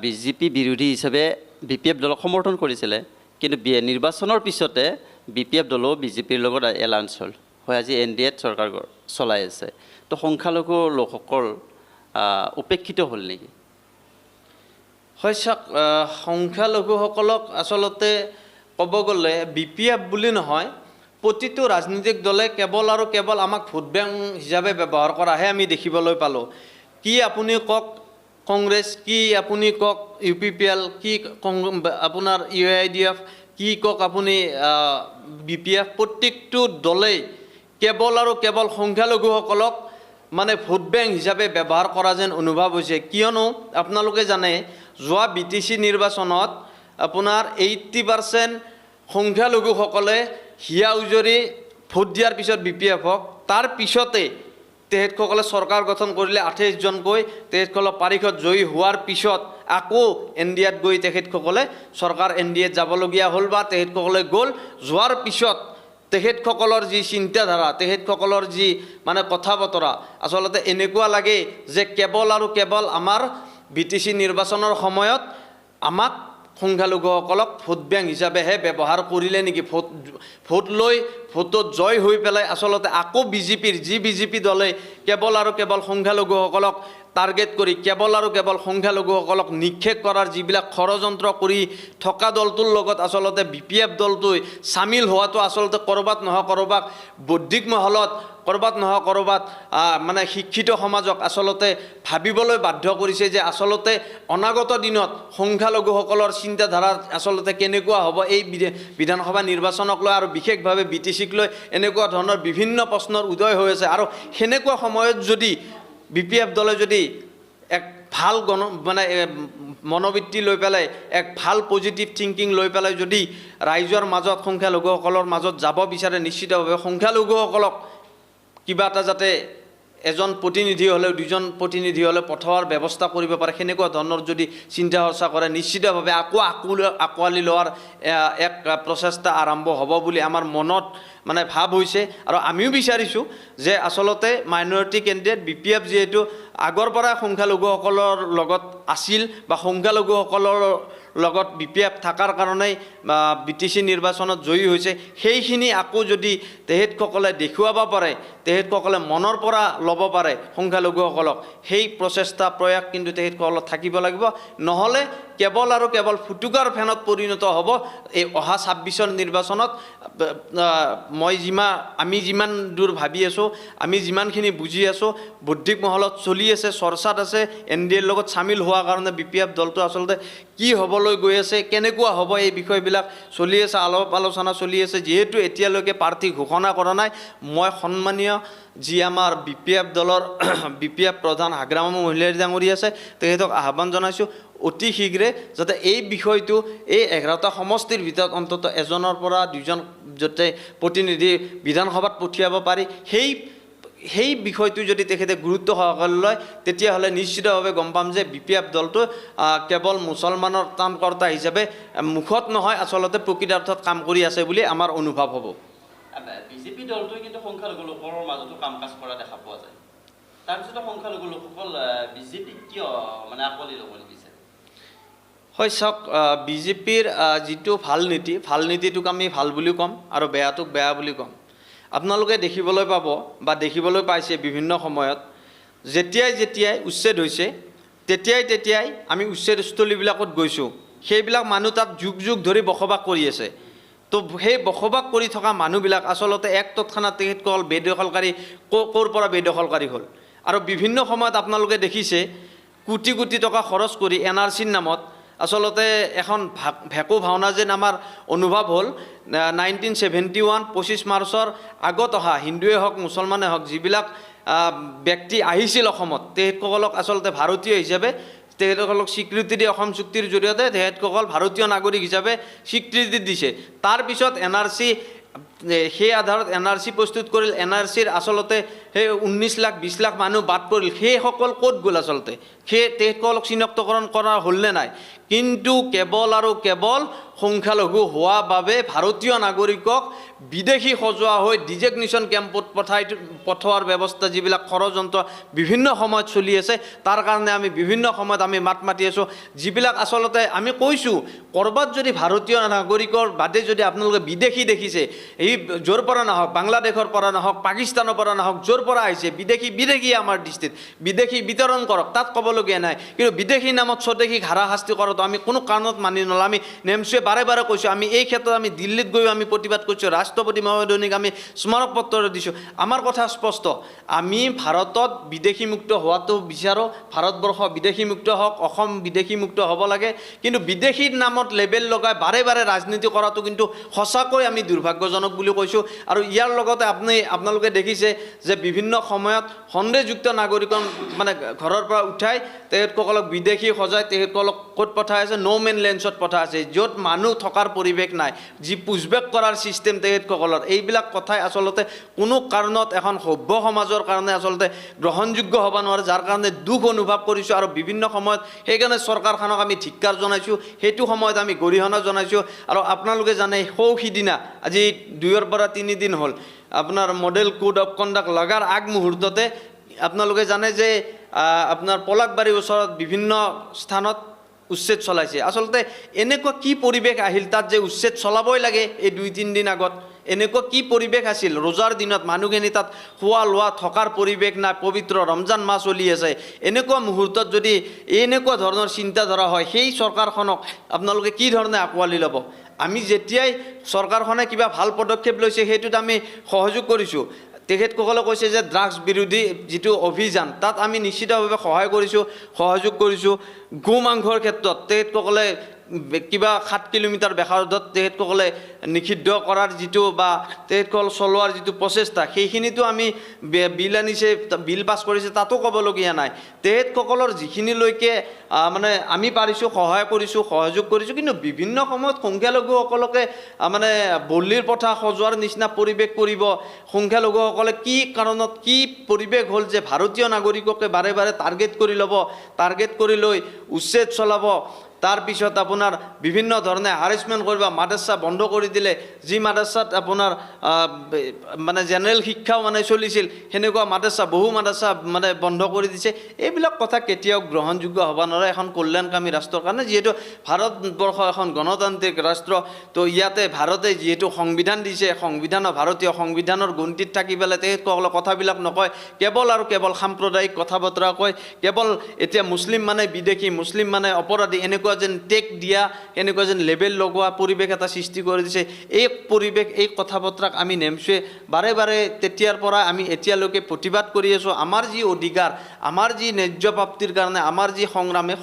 BJP বিৰোধী হিচাপে BPF দলক সমৰ্থন কৰিছিলে, কিন্তু নিৰ্বাচনৰ পিছতে BPF দলেও BJPৰ লগত এলায়েন্স হ'ল, হয় আজি NDAত চৰকাৰ চলাই আছে। তো সংখ্যালঘু লোকসকল উপেক্ষিত হ'ল নেকি? হয় চাওক, সংখ্যালঘুসকলক আচলতে ক'ব গ'লে BPF বুলি নহয়, প্ৰতিটো ৰাজনৈতিক দলে কেৱল আৰু কেৱল আমাক ভোট বেংক হিচাপে ব্যৱহাৰ কৰাহে আমি দেখিবলৈ পালোঁ। কি আপুনি কওক কংগ্ৰেছ, কি আপুনি কওক UPPL, কি আপোনাৰ UIDF, কি কওক আপুনি BPF, প্ৰত্যেকটো দলেই কেৱল আৰু কেৱল সংখ্যালঘুসকলক মানে ভোট বেংক হিচাপে ব্যৱহাৰ কৰা যেন অনুভৱ হৈছে। কিয়নো আপোনালোকে জানে, যোৱা BTC নিৰ্বাচনত আপোনাৰ 80% সংখ্যালঘুসকলে হিয়া উজৰি ভোট দিয়াৰ পিছত BPFক, তাৰ পিছতে তেখেতসকলে চৰকাৰ গঠন কৰিলে 28জনকৈ, তেখেতসকলক পাৰিষদ জয়ী হোৱাৰ পিছত আকৌ NDAত গৈ তেখেতসকলে চৰকাৰ NDAত যাবলগীয়া হ'ল, বা তেখেতসকলে গ'ল। যোৱাৰ পিছত তেখেতসকলৰ যি চিন্তাধাৰা, তেখেতসকলৰ যি মানে কথা বতৰা, আচলতে এনেকুৱা লাগে যে কেৱল আৰু কেৱল আমাৰ BTC নিৰ্বাচনৰ সময়ত আমাক সংখ্যালঘুসকলক ভোট বেংক হিচাপেহে ব্যৱহাৰ কৰিলে নেকি, ভোট লৈ ভোটত জয় হৈ পেলাই আচলতে আকৌ BJP দলে কেৱল আৰু কেৱল সংখ্যালঘুসকলক টাৰ্গেট কৰি, কেৱল আৰু কেৱল সংখ্যালঘুসকলক নিক্ষেপ কৰাৰ যিবিলাক ষড়যন্ত্ৰ কৰি থকা দলটোৰ লগত আচলতে BPF দলটোৱে চামিল হোৱাটো আচলতে ক'ৰবাত নহয় ক'ৰবাত বৌদ্ধিক মহলত, ক'ৰবাত নহয় ক'ৰবাত মানে শিক্ষিত সমাজক আচলতে ভাবিবলৈ বাধ্য কৰিছে যে আচলতে অনাগত দিনত সংখ্যালঘুসকলৰ চিন্তাধাৰা আচলতে কেনেকুৱা হ'ব এই বিধানসভা নিৰ্বাচনক লৈ, আৰু বিশেষভাৱে BTCক লৈ এনেকুৱা ধৰণৰ বিভিন্ন প্ৰশ্নৰ উদয় হৈ আছে। আৰু সেনেকুৱা সময়ত যদি BPF দলে যদি এক ভাল মানে মনোবৃত্তি লৈ পেলাই এক ভাল পজিটিভ থিংকিং লৈ পেলাই যদি ৰাইজৰ মাজত সংখ্যালঘুসকলৰ মাজত যাব বিচাৰে নিশ্চিতভাৱে সংখ্যালঘুসকলক কিবা এটা যাতে এজন প্ৰতিনিধি হ'লেও দুজন প্ৰতিনিধি হ'লেও পঠোৱাৰ ব্যৱস্থা কৰিব পাৰে সেনেকুৱা ধৰণৰ যদি চিন্তা চৰ্চা কৰে নিশ্চিতভাৱে আকোৱালি লোৱাৰ এক প্ৰচেষ্টা আৰম্ভ হ'ব বুলি আমাৰ মনত মানে ভাৱ হৈছে আৰু আমিও বিচাৰিছোঁ যে আচলতে মাইনৰিটি কেণ্ডিডেট BPF যিহেতু আগৰ পৰা সংখ্যালঘুসকলৰ লগত আছিল বা সংখ্যালঘুসকলৰ লগত BPF থকাৰ কাৰণেই BTC নিৰ্বাচনত জয়ী হৈছে সেইখিনি আকৌ যদি তেখেতসকলে দেখুৱাব পাৰে তেখেতসকলে মনৰ পৰা ল'ব পাৰে সংখ্যালঘুসকলক সেই প্ৰচেষ্টা প্ৰয়াস কিন্তু তেখেতসকলৰ থাকিব লাগিব নহ'লে কেৱল আৰু কেৱল ফুটুকাৰ ফেনত পৰিণত হ'ব এই অহা 26ৰ নিৰ্বাচনত আমি যিমান দূৰ ভাবি আছোঁ আমি যিমানখিনি বুজি আছোঁ বৌদ্ধিক মহলত চলি আছে চৰ্চাত আছে NDAৰ লগত চামিল হোৱাৰ কাৰণে BPF দলটো আচলতে কি হ'বলৈ গৈ আছে কেনেকুৱা হ'ব এই বিষয়বিলাক চলি আছে আলোচনা চলি আছে যিহেতু এতিয়ালৈকে প্ৰাৰ্থী ঘোষণা কৰা নাই মই সন্মানীয় যি আমাৰ BPF দলৰ BPF প্ৰধান হাগ্ৰামা মহিলাৰী ডাঙৰী আছে তেখেতক আহ্বান জনাইছোঁ অতি শীঘ্ৰে যাতে এই বিষয়টো এই 11টা সমষ্টিৰ ভিতৰত অন্তত এজনৰ পৰা দুজন যাতে প্ৰতিনিধি বিধানসভাত পঠিয়াব পাৰি সেই বিষয়টো যদি তেখেতে গুৰুত্ব সহকাৰে লয় তেতিয়াহ'লে নিশ্চিতভাৱে গম পাম যে BPF দলটো কেৱল মুছলমানৰ কামকৰ্তা হিচাপে মুখত নহয় আচলতে প্ৰকৃতাৰ্থত কাম কৰি আছে বুলি আমাৰ অনুভৱ হ'ব বিজেপি দলটোৱে কিন্তু সংখ্যালঘু লোকৰ মাজতো কাম কাজ কৰা দেখা পোৱা যায় তাৰপিছত সংখ্যালঘু লোকসকল বিজেপি কিয় মানে আকোৱালি ল'ব নিবিচাৰে হয় চাওক বিজেপিৰ যিটো ভাল নীতিটোক আমি ভাল বুলি ক'ম আৰু বেয়াটোক বেয়া বুলি ক'ম আপোনালোকে দেখিবলৈ পাব বা দেখিবলৈ পাইছে বিভিন্ন সময়ত যেতিয়াই উচ্ছেদ হৈছে তেতিয়াই আমি উচ্ছেদস্থলীবিলাকত গৈছোঁ সেইবিলাক মানুহ তাত যুগ ধৰি বসবাস কৰি আছে তো সেই বসবাস কৰি থকা মানুহবিলাক আচলতে এক তৎক্ষণাত তেখেতসকল বেদখলকাৰী ক'ৰ পৰা বেদখলকাৰী হ'ল আৰু বিভিন্ন সময়ত আপোনালোকে দেখিছে কোটি টকা খৰচ কৰি NRCৰ নামত আচলতে এখন ভেকু ভাওনা যেন আমাৰ অনুভৱ হ'ল 1971 25 মাৰ্চৰ আগত অহা হিন্দুৱে হওক মুছলমানে হওক যিবিলাক ব্যক্তি আহিছিল অসমত তেখেতসকলক আচলতে ভাৰতীয় হিচাপে তেখেতসকলক স্বীকৃতি দি অসম চুক্তিৰ জৰিয়তে তেখেতসকল ভাৰতীয় নাগৰিক হিচাপে স্বীকৃতি দিছে তাৰপিছত NRC সেই আধাৰত NRC প্ৰস্তুত কৰিল NRCৰ আচলতে সেই 19 লাখ 20 লাখ মানুহ বাদ পৰিল সেইসকল ক'ত গ'ল আচলতে সেই তেখেতসকলক চিনাক্তকৰণ কৰা হ'লনে নাই কিন্তু কেৱল আৰু কেৱল সংখ্যালঘু হোৱা বাবে ভাৰতীয় নাগৰিকক বিদেশী সজোৱা হৈ ডিজেগনেশ্যন কেম্পত পঠোৱাৰ ব্যৱস্থা যিবিলাক ষড়যন্ত্ৰ বিভিন্ন সময়ত চলি আছে তাৰ কাৰণে আমি বিভিন্ন সময়ত আমি মাত মাতি আছোঁ যিবিলাক আচলতে আমি কৈছোঁ ক'ৰবাত যদি ভাৰতীয় নাগৰিকৰ বাদে যদি আপোনালোকে বিদেশী দেখিছে এই য'ৰ পৰা নাহক বাংলাদেশৰ পৰা নাহক পাকিস্তানৰ পৰা নাহক য'ৰ পৰা আহিছে বিদেশী আমাৰ দৃষ্টিত বিদেশী বিতৰণ কৰক তাত ক'বলগীয়া নাই কিন্তু বিদেশী নামত স্বদেশীক হাৰাশাস্তি কৰাটো আমি কোনো কাৰণত মানি নলওঁ আমি নেমচুৱে বাৰে কৈছোঁ আমি এই ক্ষেত্ৰত আমি দিল্লীত গৈ আমি প্ৰতিবাদ কৰিছোঁ ৰাষ্ট্ৰপতি মহোদয়ক আমি স্মাৰক পত্ৰ দিছোঁ আমাৰ কথা স্পষ্ট আমি ভাৰতত বিদেশীমুক্ত হোৱাটো বিচাৰোঁ ভাৰতবৰ্ষ বিদেশীমুক্ত হওক অসম বিদেশীমুক্ত হ'ব লাগে কিন্তু বিদেশীৰ নামত লেবেল লগাই বাৰে ৰাজনীতি কৰাটো কিন্তু সঁচাকৈ আমি দুৰ্ভাগ্যজনক বুলি কৈছোঁ আৰু ইয়াৰ লগতে আপোনালোকে দেখিছে যে বিভিন্ন সময়ত সন্দেহযুক্ত নাগৰিকক মানে ঘৰৰ পৰা উঠাই তেখেতসকলক বিদেশী সজাই তেখেতসকলক ক'ত পঠাই আছে ন' মেন লেণ্ডছত পঠাই আছে য'ত মানুহ থকাৰ পৰিৱেশ নাই যি পুছবেক কৰাৰ ছিষ্টেম তেখেতসকলৰ এইবিলাক কথাই আচলতে কোনো কাৰণত এখন সভ্য সমাজৰ কাৰণে আচলতে গ্ৰহণযোগ্য হ'ব নোৱাৰে যাৰ কাৰণে দুখ অনুভৱ কৰিছোঁ আৰু বিভিন্ন সময়ত সেইকাৰণে চৰকাৰখনক আমি ধিক্কাৰ জনাইছোঁ সেইটো সময়ত আমি গৰিহণা জনাইছোঁ আৰু আপোনালোকে জানে সিদিনা আজি 2 পৰা 3 দিন হ'ল আপোনাৰ মডেল কোড অফ কণ্ডাক্ট লগাৰ আগমুহূৰ্ততে আপোনালোকে জানে যে আপোনাৰ পলাকবাৰীৰ ওচৰত বিভিন্ন স্থানত উচ্ছেদ চলাইছে আচলতে এনেকুৱা কি পৰিৱেশ আহিল তাত যে উচ্ছেদ চলাবই লাগে এই 2-3 দিন আগত এনেকুৱা কি পৰিৱেশ আছিল ৰোজাৰ দিনত মানুহখিনি তাত খোৱা লোৱা থকাৰ পৰিৱেশ নাই পবিত্ৰ ৰমজান মাহ চলি আছে এনেকুৱা মুহূৰ্তত যদি এনেকুৱা ধৰণৰ চিন্তাধাৰা হয় সেই চৰকাৰখনক আপোনালোকে কি ধৰণে আকোৱালি ল'ব আমি যেতিয়াই চৰকাৰখনে কিবা ভাল পদক্ষেপ লৈছে সেইটোত আমি সহযোগ কৰিছোঁ তেখেতসকলে কৈছে যে ড্ৰাগছ বিৰোধী যিটো অভিযান তাত আমি নিশ্চিতভাৱে সহায় কৰিছোঁ সহযোগ কৰিছোঁ গো মাংসৰ ক্ষেত্ৰত তেখেতসকলে কিবা 7 কিলোমিটাৰ বেসাৰদত তেখেতসকলে নিষিদ্ধ কৰাৰ যিটো বা তেখেতসকল চলোৱাৰ যিটো প্ৰচেষ্টা সেইখিনিতো আমি বিল আনিছে বিল পাছ কৰিছে তাতো ক'বলগীয়া নাই তেখেতসকলৰ যিখিনিলৈকে মানে আমি পাৰিছোঁ সহায় কৰিছোঁ সহযোগ কৰিছোঁ কিন্তু বিভিন্ন সময়ত সংখ্যালঘুসকলকে মানে বলিৰ পথা সজোৱাৰ নিচিনা পৰিৱেশ কৰিব সংখ্যালঘুসকলে কি কাৰণত কি পৰিৱেশ হ'ল যে ভাৰতীয় নাগৰিককে বাৰে বাৰে টাৰ্গেট কৰি ল'ব টাৰ্গেট কৰি লৈ উচ্ছেদ চলাব তাৰপিছত আপোনাৰ বিভিন্ন ধৰণে হাৰেছমেণ্ট কৰিব মাদ্ৰাছা বন্ধ কৰি দিলে যি মাদ্ৰাছাত আপোনাৰ মানে জেনেৰেল শিক্ষাও মানে চলিছিল সেনেকুৱা মাদ্ৰাছা বহু মাদ্ৰাছা মানে বন্ধ কৰি দিছে এইবিলাক কথা কেতিয়াও গ্ৰহণযোগ্য হ'ব নোৱাৰে এখন কল্যাণকামী ৰাষ্ট্ৰৰ কাৰণে যিহেতু ভাৰতবৰ্ষ এখন গণতান্ত্ৰিক ৰাষ্ট্ৰ তো ইয়াতে ভাৰতে যিহেতু সংবিধান দিছে সংবিধানৰ ভাৰতীয় সংবিধানৰ গণ্ডিত থাকি পেলাই তেখেতসকলে কথাবিলাক নকয় কেৱল আৰু কেৱল সাম্প্ৰদায়িক কথা বতৰা কয় কেৱল এতিয়া মুছলিম মানে বিদেশী মুছলিম মানে অপৰাধী এনেকুৱা যেন টেক দিয়া এনেকুৱা যেন লেবেল লগোৱা পৰিৱেশ এটা সৃষ্টি কৰি দিছে এই পৰিৱেশ এই কথা বতৰাক আমি নেমচুৱে বাৰে বাৰে তেতিয়াৰ পৰা আমি এতিয়ালৈকে প্ৰতিবাদ কৰি আছোঁ আমাৰ যি অধিকাৰ আমাৰ যি ন্যায্য প্ৰাপ্তিৰ কাৰণে আমাৰ যি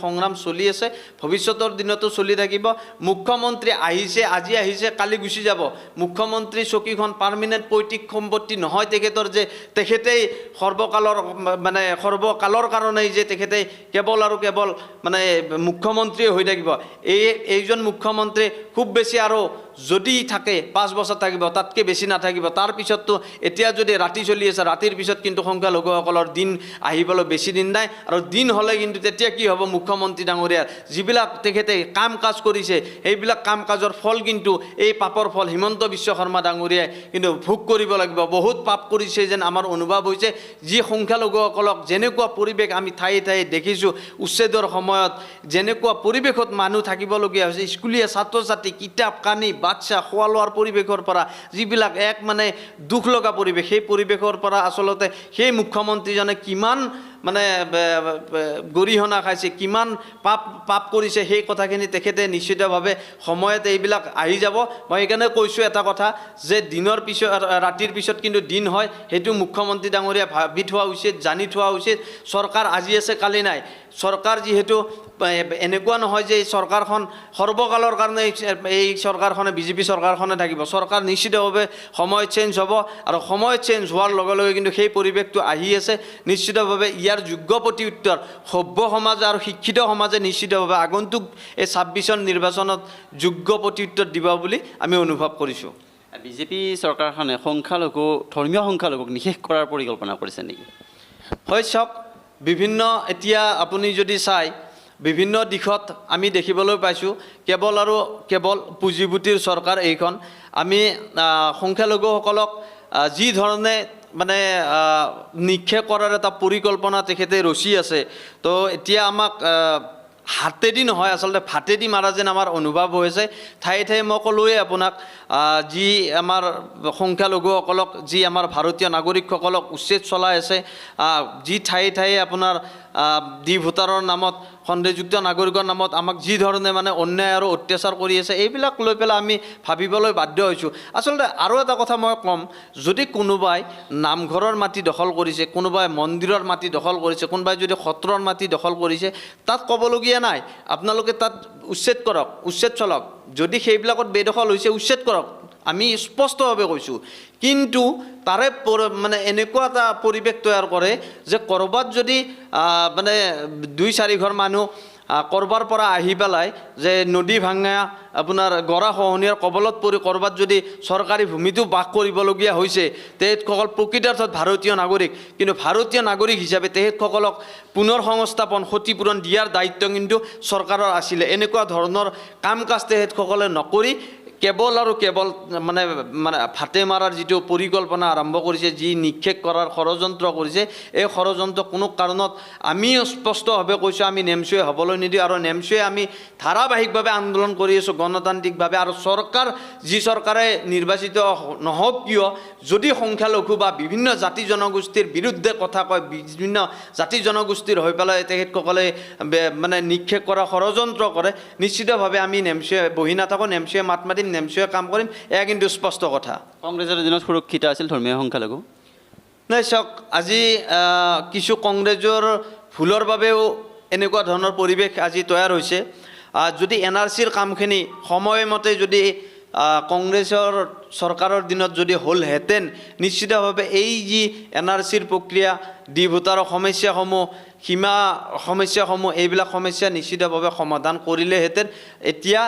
সংগ্ৰাম চলি আছে ভৱিষ্যতৰ দিনতো চলি থাকিব মুখ্যমন্ত্ৰী আহিছে আজি আহিছে কালি গুচি যাব মুখ্যমন্ত্ৰী চকীখন পাৰ্মানেণ্ট পৈতৃক সম্পত্তি নহয় তেখেতৰ যে তেখেতেই সৰ্বকালৰ কাৰণেই যে তেখেতে কেৱল আৰু কেৱল মানে মুখ্যমন্ত্ৰী হৈ থাকিব এইজন মুখ্যমন্ত্ৰী খুব বেছি আৰু যদি থাকে 5 বছৰ থাকিব তাতকৈ বেছি নাথাকিব তাৰপিছততো এতিয়া যদি ৰাতি চলি আছে ৰাতিৰ পিছত কিন্তু সংখ্যালঘুসকলৰ দিন আহিবলৈ বেছি দিন নাই আৰু দিন হ'লে কিন্তু তেতিয়া কি হ'ব মুখ্যমন্ত্ৰী ডাঙৰীয়াৰ যিবিলাক তেখেতে কাম কাজ কৰিছে সেইবিলাক কাম কাজৰ ফল কিন্তু এই পাপৰ ফল হিমন্ত বিশ্ব শৰ্মা ডাঙৰীয়াই কিন্তু ভোগ কৰিব লাগিব বহুত পাপ কৰিছে যেন আমাৰ অনুভৱ হৈছে যি সংখ্যালঘুসকলক যেনেকুৱা পৰিৱেশ আমি ঠায়ে ঠায়ে দেখিছোঁ উচ্ছেদৰ সময়ত যেনেকুৱা পৰিৱেশত মানুহ থাকিবলগীয়া হৈছে স্কুলীয়া ছাত্ৰ ছাত্ৰী কিতাপ কানি বাচ্চা খোৱা লোৱাৰ পৰিৱেশৰ পৰা যিবিলাক এক মানে দুখ লগা পৰিৱেশ সেই পৰিৱেশৰ পৰা আচলতে সেই মুখ্যমন্ত্ৰীজনে কিমান মানে গৰিহণা খাইছে কিমান পাপ কৰিছে সেই কথাখিনি তেখেতে নিশ্চিতভাৱে সময়তে এইবিলাক আহি যাব মই সেইকাৰণে কৈছোঁ এটা কথা যে দিনৰ পিছত ৰাতিৰ পিছত কিন্তু দিন হয় সেইটো মুখ্যমন্ত্ৰী ডাঙৰীয়া ভাবি থোৱা উচিত জানি থোৱা উচিত চৰকাৰ আজি আছে কালি নাই চৰকাৰ যিহেতু এনেকুৱা নহয় যে এই চৰকাৰখন সৰ্বকালৰ কাৰণে এই চৰকাৰখনে বিজেপি চৰকাৰখনে থাকিব চৰকাৰ নিশ্চিতভাৱে সময় চেঞ্জ হ'ব আৰু সময় চেঞ্জ হোৱাৰ লগে লগে কিন্তু সেই পৰিৱেশটো আহি আছে নিশ্চিতভাৱে ইয়াৰ যোগ্য প্ৰত্যুত্তৰ সভ্য সমাজ আৰু শিক্ষিত সমাজে নিশ্চিতভাৱে আগন্তুক এই 26 নিৰ্বাচনত যোগ্য প্ৰত্যুত্তৰ দিব বুলি আমি অনুভৱ কৰিছোঁ বিজেপি চৰকাৰখনে ধৰ্মীয় সংখ্যালঘুক নিষেধ কৰাৰ পৰিকল্পনা কৰিছে নেকি হয় চাওক বিভিন্ন এতিয়া আপুনি যদি চাই বিভিন্ন দিশত আমি দেখিবলৈ পাইছোঁ কেৱল আৰু কেৱল পুঁজিপুতিৰ চৰকাৰ এইখন আমি সংখ্যালঘুসকলক যি ধৰণে মানে নিক্ষেপ কৰাৰ এটা পৰিকল্পনা তেখেতে ৰচি আছে তো এতিয়া আমাক হাতেদি নহয় আচলতে ভাতেদি মাৰা যেন আমাৰ অনুভৱ হৈছে ঠায়ে ঠায়ে মই ক'লোৱে আপোনাক যি আমাৰ সংখ্যালঘুসকলক যি আমাৰ ভাৰতীয় নাগৰিকসকলক উচ্ছেদ চলাই আছে যি ঠায়ে ঠায়ে আপোনাৰ ডি ভোটাৰৰ নামত সন্দেহযুক্ত নাগৰিকৰ নামত আমাক যি ধৰণে মানে অন্যায় আৰু অত্যাচাৰ কৰি আছে এইবিলাক লৈ পেলাই আমি ভাবিবলৈ বাধ্য হৈছোঁ আচলতে আৰু এটা কথা মই ক'ম যদি কোনোবাই নামঘৰৰ মাটি দখল কৰিছে কোনোবাই মন্দিৰৰ মাটি দখল কৰিছে কোনোবাই যদি সত্ৰৰ মাটি দখল কৰিছে তাত ক'বলগীয়া নাই আপোনালোকে তাত উচ্ছেদ কৰক উচ্ছেদ চলক যদি সেইবিলাকত বেদখল হৈছে উচ্ছেদ কৰক আমি স্পষ্টভাৱে কৈছোঁ কিন্তু তাৰে মানে এনেকুৱা এটা পৰিৱেশ তৈয়াৰ কৰে যে ক'ৰবাত যদি মানে 2-4 ঘৰ মানুহ কৰবাৰ পৰা আহি পেলাই যে নদী ভাঙা আপোনাৰ গৰা খহনীয়াৰ কবলত পৰি ক'ৰবাত যদি চৰকাৰী ভূমিটো বাস কৰিবলগীয়া হৈছে তেখেতসকল প্ৰকৃতাৰ্থত ভাৰতীয় নাগৰিক কিন্তু ভাৰতীয় নাগৰিক হিচাপে তেখেতসকলক পুনৰ সংস্থাপন ক্ষতিপূৰণ দিয়াৰ দায়িত্ব কিন্তু চৰকাৰৰ আছিলে এনেকুৱা ধৰণৰ কাম কাজ তেখেতসকলে নকৰি কেৱল আৰু কেৱল মানে ভাতে মাৰাৰ যিটো পৰিকল্পনা আৰম্ভ কৰিছে যি নিক্ষেপ কৰাৰ ষড়যন্ত্ৰ কৰিছে এই ষড়যন্ত্ৰ কোনো কাৰণত আমি স্পষ্টভাৱে কৈছোঁ আমি নেমচুৱে হ'বলৈ নিদিওঁ আৰু নেমচুৱে আমি ধাৰাবাহিকভাৱে আন্দোলন কৰি আছোঁ গণতান্ত্ৰিকভাৱে আৰু চৰকাৰ যি চৰকাৰে নিৰ্বাচিত নহওক কিয় যদি সংখ্যালঘু বা বিভিন্ন জাতি জনগোষ্ঠীৰ বিৰুদ্ধে কথা কয় বিভিন্ন জাতি জনগোষ্ঠীৰ হৈ পেলাই তেখেতসকলে মানে নিক্ষেপ কৰা ষড়যন্ত্ৰ কৰে নিশ্চিতভাৱে আমি নেমচুৱে বহি নাথাকোঁ নেমচুৱে মাত মাতিম নেমচুৱে কাম কৰিম এয়া কিন্তু স্পষ্ট কথা কংগ্ৰেছৰ দিনত সুৰক্ষিত আছিল ধৰ্মীয় সংখ্যালঘু নাই চাওক আজি কিছু কংগ্ৰেছৰ ভুলৰ বাবেও এনেকুৱা ধৰণৰ পৰিৱেশ আজি তৈয়াৰ হৈছে যদি NRCৰ কামখিনি সময়মতে যদি কংগ্ৰেছৰ চৰকাৰৰ দিনত যদি হ'লহেঁতেন নিশ্চিতভাৱে এই যি NRCৰ প্ৰক্ৰিয়া ডি ভোটাৰৰ সমস্যাসমূহ সীমা সমস্যাসমূহ এইবিলাক সমস্যা নিশ্চিতভাৱে সমাধান কৰিলেহেঁতেন এতিয়া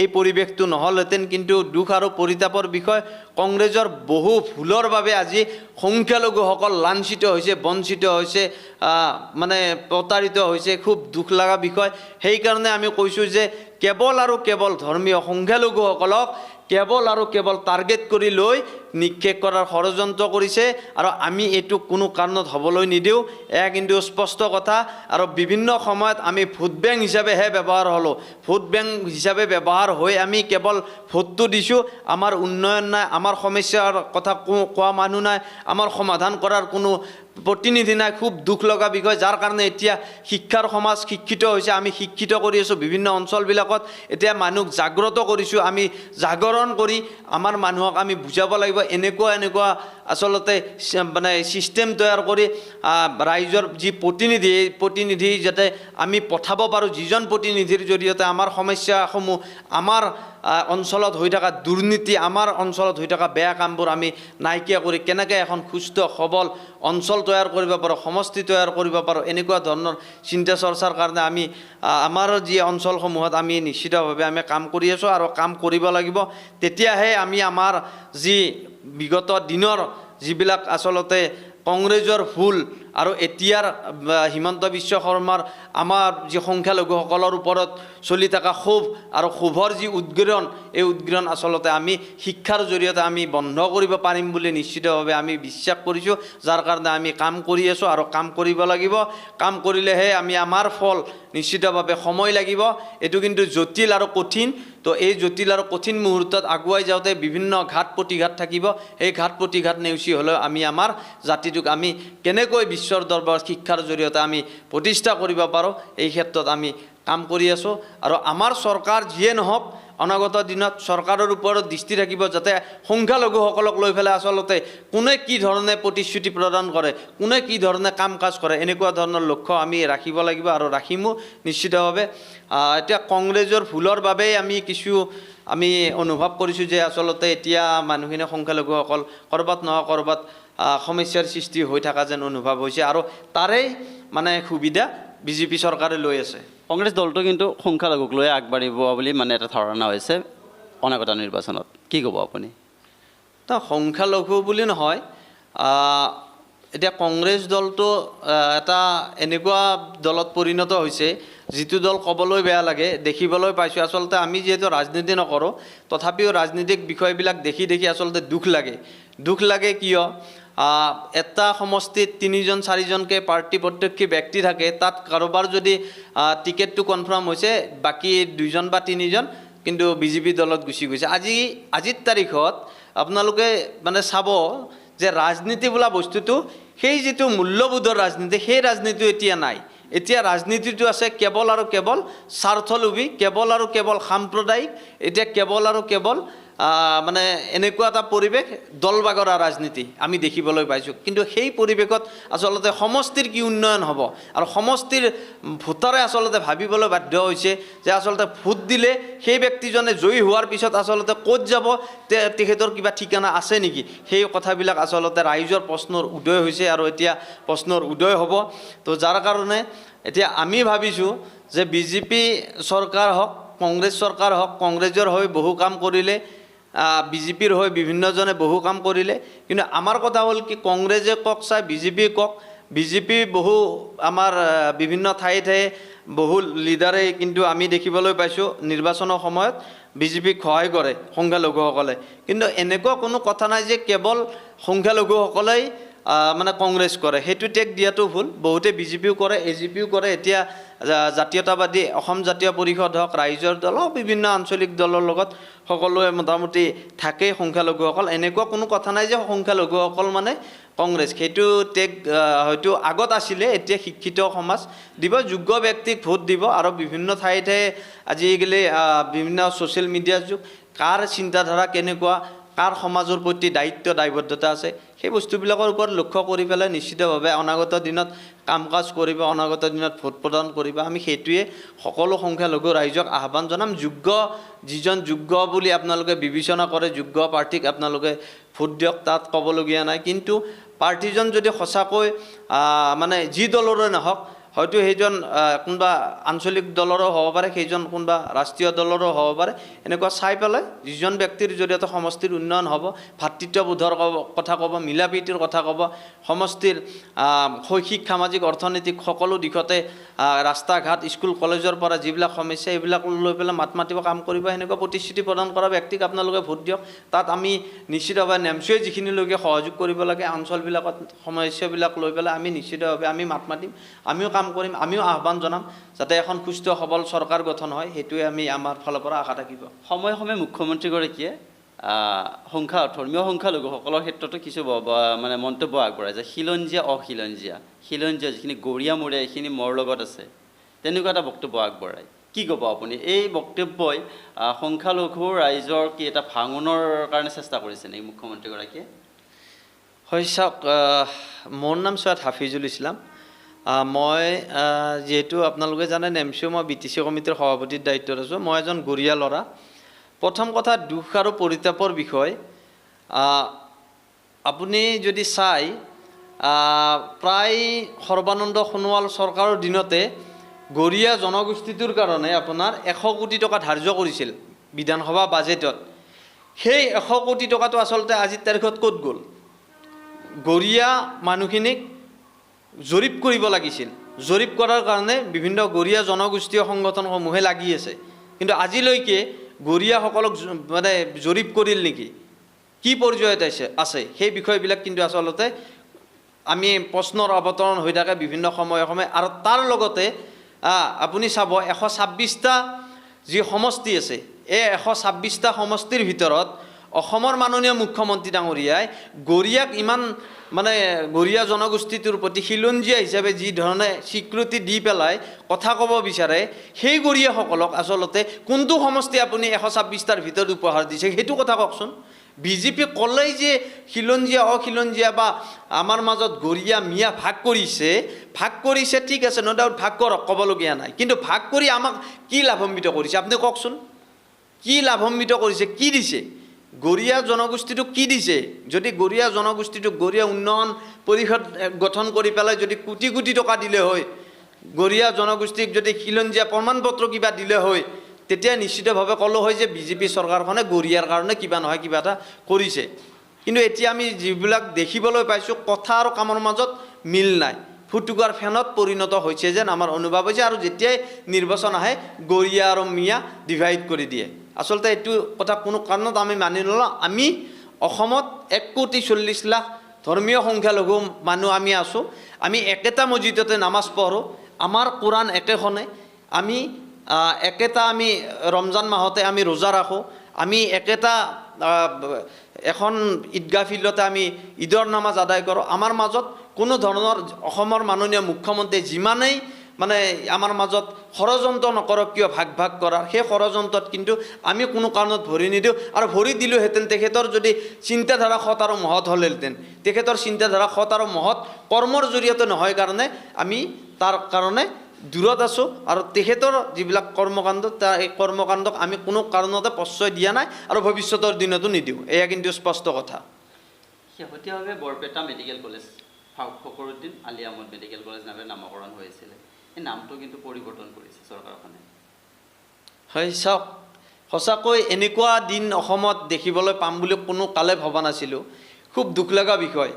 এই পৰিৱেশটো নহ'লহেঁতেন কিন্তু দুখ আৰু পৰিতাপৰ বিষয় কংগ্ৰেছৰ বহু ভুলৰ বাবে আজি সংখ্যালঘুসকল লাঞ্ছিত হৈছে বঞ্চিত হৈছে মানে প্ৰতাৰিত হৈছে খুব দুখ লগা বিষয় সেইকাৰণে আমি কৈছোঁ যে কেৱল আৰু কেৱল ধৰ্মীয় সংখ্যালঘুসকলক কেৱল আৰু কেৱল টাৰ্গেট কৰি লৈ নিক্ষেপ কৰাৰ ষড়যন্ত্ৰ কৰিছে আৰু আমি এইটো কোনো কাৰণত হ'বলৈ নিদিওঁ এয়া কিন্তু স্পষ্ট কথা আৰু বিভিন্ন সময়ত আমি ভোট বেংক হিচাপেহে ব্যৱহাৰ হ'লোঁ ভোট বেংক হিচাপে ব্যৱহাৰ হৈ আমি কেৱল ভোটটো দিছোঁ আমাৰ উন্নয়ন নাই আমাৰ সমস্যাৰ কথা কোৱা মানুহ নাই আমাৰ সমাধান কৰাৰ কোনো প্ৰতিনিধি নাই খুব দুখ লগা বিষয় যাৰ কাৰণে এতিয়া শিক্ষাৰ সমাজ শিক্ষিত হৈছে আমি শিক্ষিত কৰি আছোঁ বিভিন্ন অঞ্চলবিলাকত এতিয়া মানুহক জাগ্ৰত কৰিছোঁ আমি জাগৰণ কৰি আমাৰ মানুহক আমি বুজাব লাগিব এনেকুৱা আচলতে মানে ছিষ্টেম তৈয়াৰ কৰি ৰাইজৰ যি প্ৰতিনিধি যাতে আমি পঠাব পাৰোঁ যিজন প্ৰতিনিধিৰ জৰিয়তে আমাৰ সমস্যাসমূহ আমাৰ অঞ্চলত হৈ থকা দুৰ্নীতি আমাৰ অঞ্চলত হৈ থকা বেয়া কামবোৰ আমি নাইকিয়া কৰি কেনেকৈ এখন সুস্থ সবল অঞ্চল তৈয়াৰ কৰিব পাৰোঁ সমষ্টি তৈয়াৰ কৰিব পাৰোঁ এনেকুৱা ধৰণৰ চিন্তা চৰ্চাৰ কাৰণে আমি আমাৰ যি অঞ্চলসমূহত আমি নিশ্চিতভাৱে আমি কাম কৰি আছোঁ আৰু কাম কৰিব লাগিব তেতিয়াহে আমি আমাৰ যি বিগত দিনৰ যিবিলাক আচলতে কংগ্ৰেছৰ ভুল আৰু এতিয়াৰ হিমন্ত বিশ্ব শৰ্মাৰ আমাৰ যি সংখ্যালঘুসকলৰ ওপৰত চলি থকা ক্ষোভ আৰু ক্ষোভৰ যি উদ্গীৰণ এই উদ্গীৰণ আচলতে আমি শিক্ষাৰ জৰিয়তে আমি বন্ধ কৰিব পাৰিম বুলি নিশ্চিতভাৱে আমি বিশ্বাস কৰিছোঁ যাৰ কাৰণে আমি কাম কৰি আছোঁ আৰু কাম কৰিব লাগিব কাম কৰিলেহে আমি আমাৰ ফল নিশ্চিতভাৱে সময় লাগিব এইটো কিন্তু জটিল আৰু কঠিন তো এই জটিল আৰু কঠিন মুহূৰ্তত আগুৱাই যাওঁতে বিভিন্ন ঘাট প্ৰতিঘাত থাকিব এই ঘাট প্ৰতিঘাত নেওচি হ'লেও আমি আমাৰ জাতিটোক আমি কেনেকৈ বিশ্বৰ দৰবাৰত শিক্ষাৰ জৰিয়তে আমি প্ৰতিষ্ঠা কৰিব পাৰোঁ এই ক্ষেত্ৰত আমি কাম কৰি আছোঁ আৰু আমাৰ চৰকাৰ যিয়ে নহওক অনাগত দিনত চৰকাৰৰ ওপৰত দৃষ্টি থাকিব যাতে সংখ্যালঘুসকলক লৈ পেলাই আচলতে কোনে কি ধৰণে প্ৰতিশ্ৰুতি প্ৰদান কৰে কোনে কি ধৰণে কাম কাজ কৰে এনেকুৱা ধৰণৰ লক্ষ্য আমি ৰাখিব লাগিব আৰু ৰাখিমো নিশ্চিতভাৱে এতিয়া কংগ্ৰেছৰ ভুলৰ বাবেই আমি কিছু আমি অনুভৱ কৰিছোঁ যে আচলতে এতিয়া মানুহখিনি সংখ্যালঘুসকল ক'ৰবাত নহয় ক'ৰবাত সমস্যাৰ সৃষ্টি হৈ থকা যেন অনুভৱ হৈছে আৰু তাৰেই মানে সুবিধা বিজেপি চৰকাৰে লৈ আছে কংগ্ৰেছ দলটো কিন্তু সংখ্যালঘুক লৈ আগবাঢ়িব বুলি মানে এটা ধাৰণা হৈছে অনাগত নিৰ্বাচনত কি ক'ব আপুনি সংখ্যালঘু বুলি নহয় এতিয়া কংগ্ৰেছ দলটো এটা এনেকুৱা দলত পৰিণত হৈছে যিটো দল ক'বলৈ বেয়া লাগে দেখিবলৈ পাইছোঁ আচলতে আমি যিহেতু ৰাজনীতি নকৰোঁ তথাপিও ৰাজনীতিক বিষয়বিলাক দেখি আচলতে দুখ লাগে কিয় এটা সমষ্টিত 3জন 4জনকৈ পাৰ্টি প্ৰত্যক্ষী ব্যক্তি থাকে তাত কাৰোবাৰ যদি টিকেটটো কনফাৰ্ম হৈছে বাকী 2জন বা 3জন কিন্তু বিজেপি দলত গুচি গৈছে আজিৰ তাৰিখত আপোনালোকে মানে চাব যে ৰাজনীতি বোলা বস্তুটো সেই যিটো মূল্যবোধৰ ৰাজনীতি সেই ৰাজনীতি এতিয়া নাই এতিয়া ৰাজনীতিটো আছে কেৱল আৰু কেৱল স্বাৰ্থলোভী কেৱল আৰু কেৱল সাম্প্ৰদায়িক এতিয়া কেৱল আৰু কেৱল মানে এনেকুৱা এটা পৰিৱেশ দলবাগৰা ৰাজনীতি আমি দেখিবলৈ পাইছোঁ কিন্তু সেই পৰিৱেশত আচলতে সমষ্টিৰ কি উন্নয়ন হ'ব আৰু সমষ্টিৰ ভোটাৰে আচলতে ভাবিবলৈ বাধ্য হৈছে যে আচলতে ভোট দিলে সেই ব্যক্তিজনে জয়ী হোৱাৰ পিছত আচলতে ক'ত যাব তেখেতৰ কিবা ঠিকনা আছে নেকি সেই কথাবিলাক আচলতে ৰাইজৰ প্ৰশ্নৰ উদয় হৈছে আৰু এতিয়া প্ৰশ্নৰ উদয় হ'ব তো যাৰ কাৰণে এতিয়া আমি ভাবিছোঁ যে বিজেপি চৰকাৰ হওক কংগ্ৰেছ চৰকাৰ হওক কংগ্ৰেছৰ হৈ বহু কাম কৰিলে বিজেপিৰ হৈ বিভিন্নজনে বহু কাম কৰিলে কিন্তু আমাৰ কথা হ'ল কি কংগ্ৰেছে কওক চাই বিজেপি কওক বিজেপি বহু আমাৰ বিভিন্ন ঠায়ে বহু লিডাৰে কিন্তু আমি দেখিবলৈ পাইছোঁ নিৰ্বাচনৰ সময়ত বিজেপিক সহায় কৰে সংখ্যালঘুসকলে কিন্তু এনেকুৱা কোনো কথা নাই যে কেৱল সংখ্যালঘুসকলেই মানে কংগ্ৰেছ কৰে সেইটো টেক দিয়াটো ভুল বহুতে বিজেপিও কৰে এজিপিও কৰে এতিয়া জাতীয়তাবাদী অসম জাতীয় পৰিষদ হওক ৰাইজৰ দল বিভিন্ন আঞ্চলিক দলৰ লগত সকলোৱে মোটামুটি থাকে সংখ্যালঘুসকল এনেকুৱা কোনো কথা নাই যে সংখ্যালঘুসকল মানে কংগ্ৰেছ সেইটো টেক হয়তো আগত আছিলে এতিয়া শিক্ষিত সমাজ দিব যোগ্য ব্যক্তিক ভোট দিব আৰু বিভিন্ন ঠায়ে আজিকালি বিভিন্ন ছ'চিয়েল মিডিয়াৰ যুগ কাৰ চিন্তাধাৰা কেনেকুৱা কাৰ সমাজৰ প্ৰতি দায়িত্ব দায়বদ্ধতা আছে সেই বস্তুবিলাকৰ ওপৰত লক্ষ্য কৰি পেলাই নিশ্চিতভাৱে অনাগত দিনত কাম কাজ কৰিবা, অনাগত দিনত ভোট প্ৰদান কৰিবা। আমি সেইটোৱে সকলো সংখ্যালঘু ৰাইজক আহ্বান জনাম। যিজন যোগ্য বুলি আপোনালোকে বিবেচনা কৰে, যোগ্য প্ৰাৰ্থীক আপোনালোকে ভোট দিয়ক, তাত ক'বলগীয়া নাই। কিন্তু প্ৰাৰ্থীজন যদি সঁচাকৈ মানে যি দলৰে নহওক, হয়তো সেইজন কোনোবা আঞ্চলিক দলৰো হ'ব পাৰে, সেইজন কোনোবা ৰাষ্ট্ৰীয় দলৰো হ'ব পাৰে, এনেকুৱা চাই পেলাই যিজন ব্যক্তিৰ জৰিয়তে সমষ্টিৰ উন্নয়ন হ'ব, ভাতৃত্ববোধৰ কথা ক'ব, মিলা প্ৰীতিৰ কথা ক'ব, সমষ্টিৰ শৈক্ষিক, সামাজিক, অৰ্থনৈতিক সকলো দিশতে ৰাস্তা ঘাট, স্কুল কলেজৰ পৰা যিবিলাক সমস্যা এইবিলাক লৈ পেলাই মাত মাতিব, কাম কৰিব, সেনেকুৱা প্ৰতিশ্ৰুতি প্ৰদান কৰা ব্যক্তিক আপোনালোকে ভোট দিয়ক। তাত আমি নিশ্চিতভাৱে নেমচুৱে যিখিনিলৈকে সহযোগ কৰিব লাগে অঞ্চলবিলাকত সমস্যাবিলাক লৈ পেলাই আমি নিশ্চিতভাৱে আমি মাত মাতিম, আমিও কাম কৰিম, আমিও আহ্বান জনাম যাতে এখন সুস্থ সবল চৰকাৰ গঠন হয়। সেইটোৱে আমি আমাৰ ফালৰ পৰা আশা থাকিব। সময়ে সময়ে মুখ্যমন্ত্ৰীগৰাকীয়ে ধৰ্মীয় সংখ্যালঘুসকলৰ ক্ষেত্ৰতো কিছু মানে মন্তব্য আগবঢ়ায় যে খিলঞ্জীয়া অখিলঞ্জীয়া, খিলঞ্জীয়া যিখিনি গৰীয়া মৰীয়া এইখিনি মোৰ লগত আছে, তেনেকুৱা এটা বক্তব্য আগবঢ়ায়। কি ক'ব আপুনি? এই বক্তব্যই সংখ্যালঘু ৰাইজৰ কি এটা ভাঙোনৰ কাৰণে চেষ্টা কৰিছে নেকি মুখ্যমন্ত্ৰীগৰাকীয়ে? হয়, চাওক, মোৰ নাম চৈয়দ হাফিজুল ইছলাম। মই যিহেতু আপোনালোকে জানে নেমচু মই BTC কমিটিৰ সভাপতিৰ দায়িত্বত আছোঁ। মই এজন গৰীয়া ল'ৰা। প্ৰথম কথা, দুখ আৰু পৰিতাপৰ বিষয়। আপুনি যদি চাই, প্ৰায় সৰ্বানন্দ সোণোৱাল চৰকাৰৰ দিনতে গৰীয়া জনগোষ্ঠীটোৰ কাৰণে আপোনাৰ 100 কোটি টকা ধাৰ্য কৰিছিল বিধানসভা বাজেটত। সেই 100 কোটি টকাটো আচলতে আজিৰ তাৰিখত ক'ত গ'ল? গৰীয়া মানুহখিনিক জৰীপ কৰিব লাগিছিল। জৰীপ কৰাৰ কাৰণে বিভিন্ন গৰীয়া জনগোষ্ঠীয় সংগঠনসমূহে লাগি আছে, কিন্তু আজিলৈকে গৰীয়াসকলক মানে জৰীপ কৰিল নেকি, কি পৰ্যায়ত আছে সেই বিষয়বিলাক কিন্তু আচলতে আমি প্ৰশ্নৰ অৱতৰণ হৈ থাকে বিভিন্ন সময়ে সময়ে। আৰু তাৰ লগতে আপুনি চাব 126টা যি সমষ্টি আছে, এই 126টা সমষ্টিৰ ভিতৰত অসমৰ মাননীয় মুখ্যমন্ত্ৰী ডাঙৰীয়াই গৰীয়াক ইমান মানে গৰীয়া জনগোষ্ঠীটোৰ প্ৰতি খিলঞ্জীয়া হিচাপে যি ধৰণে স্বীকৃতি দি পেলাই কথা ক'ব বিচাৰে, সেই গৰীয়াসকলক আচলতে কোনটো সমষ্টি আপুনি 126টাৰ ভিতৰত উপহাৰ দিছে সেইটো কথা কওকচোন। BJP ক'লেই যে খিলঞ্জীয়া অখিলঞ্জীয়া বা আমাৰ মাজত গৰীয়া মিয়া ভাগ কৰিছে, ঠিক আছে, ন ডাউট ভাগ কৰক, ক'বলগীয়া নাই। কিন্তু ভাগ কৰি আমাক কি লাভান্বিত কৰিছে আপুনি কওকচোন? কি লাভান্বিত কৰিছে, কি দিছে? গৰীয়া জনগোষ্ঠীটোক কি দিছে? যদি গৰীয়া জনগোষ্ঠীটোক গৰীয়া উন্নয়ন পৰিষদ গঠন কৰি পেলাই যদি কোটি কোটি টকা দিলে হয়, গৰীয়া জনগোষ্ঠীক যদি খিলঞ্জীয়া প্ৰমাণপত্ৰ কিবা দিলে হয়, তেতিয়া নিশ্চিতভাৱে ক'লো হয় যে BJP চৰকাৰখনে গৰীয়াৰ কাৰণে কিবা নহয় কিবা এটা কৰিছে। কিন্তু এতিয়া আমি যিবিলাক দেখিবলৈ পাইছোঁ, কথা আৰু কামৰ মাজত মিল নাই, ফুটুকাৰ ফেনত পৰিণত হৈছে যেন আমাৰ অনুভৱ হৈছে। আৰু যেতিয়াই নিৰ্বাচন আহে গৰীয়া আৰু মিয়া ডিভাইড কৰি দিয়ে। আচলতে এইটো কথা কোনো কাৰণত আমি মানি নলওঁ। আমি অসমত 1,40,00,000 ধৰ্মীয় সংখ্যালঘু মানুহ আমি আছোঁ। আমি একেটা মছজিদতে নামাজ পঢ়োঁ, আমাৰ কোৰাণ একেখনে, আমি একেটা আমি ৰমজান মাহতে আমি ৰোজা ৰাখোঁ, আমি একেটা এখন ঈদগাহ ফিল্ডতে আমি ঈদৰ নামাজ আদায় কৰোঁ। আমাৰ মাজত কোনো ধৰণৰ অসমৰ মাননীয় মুখ্যমন্ত্ৰীয়ে যিমানেই মানে আমাৰ মাজত ষড়যন্ত্ৰ নকৰক কিয় ভাগ ভাগ কৰাৰ, সেই ষড়যন্ত্ৰত কিন্তু আমি কোনো কাৰণত ভৰি নিদিওঁ। আৰু ভৰি দিলোঁহেঁতেন তেখেতৰ যদি চিন্তাধাৰা সৎ আৰু মহৎ হ'লহেঁতেন, তেখেতৰ চিন্তাধাৰা সৎ আৰু মহৎ কৰ্মৰ জৰিয়তে নহয় কাৰণে আমি তাৰ কাৰণে দূৰত আছোঁ। আৰু তেখেতৰ যিবিলাক কৰ্মকাণ্ড, এই কৰ্মকাণ্ডক আমি কোনো কাৰণতে প্ৰশ্ৰয় দিয়া নাই আৰু ভৱিষ্যতৰ দিনতো নিদিওঁ, এয়া কিন্তু স্পষ্ট কথা। শেহতীয়াভাৱে Barpeta medical college Fakhruddin Ali Ahmed medical college নামেৰে নামকৰণ হৈছিলে, এই নামটো কিন্তু পৰিৱৰ্তন কৰিছে চৰকাৰখনে। হয়, চাওক, সঁচাকৈ এনেকুৱা দিন অসমত দেখিবলৈ পাম বুলি কোনো কালে ভবা নাছিলোঁ। খুব দুখ লগা বিষয়।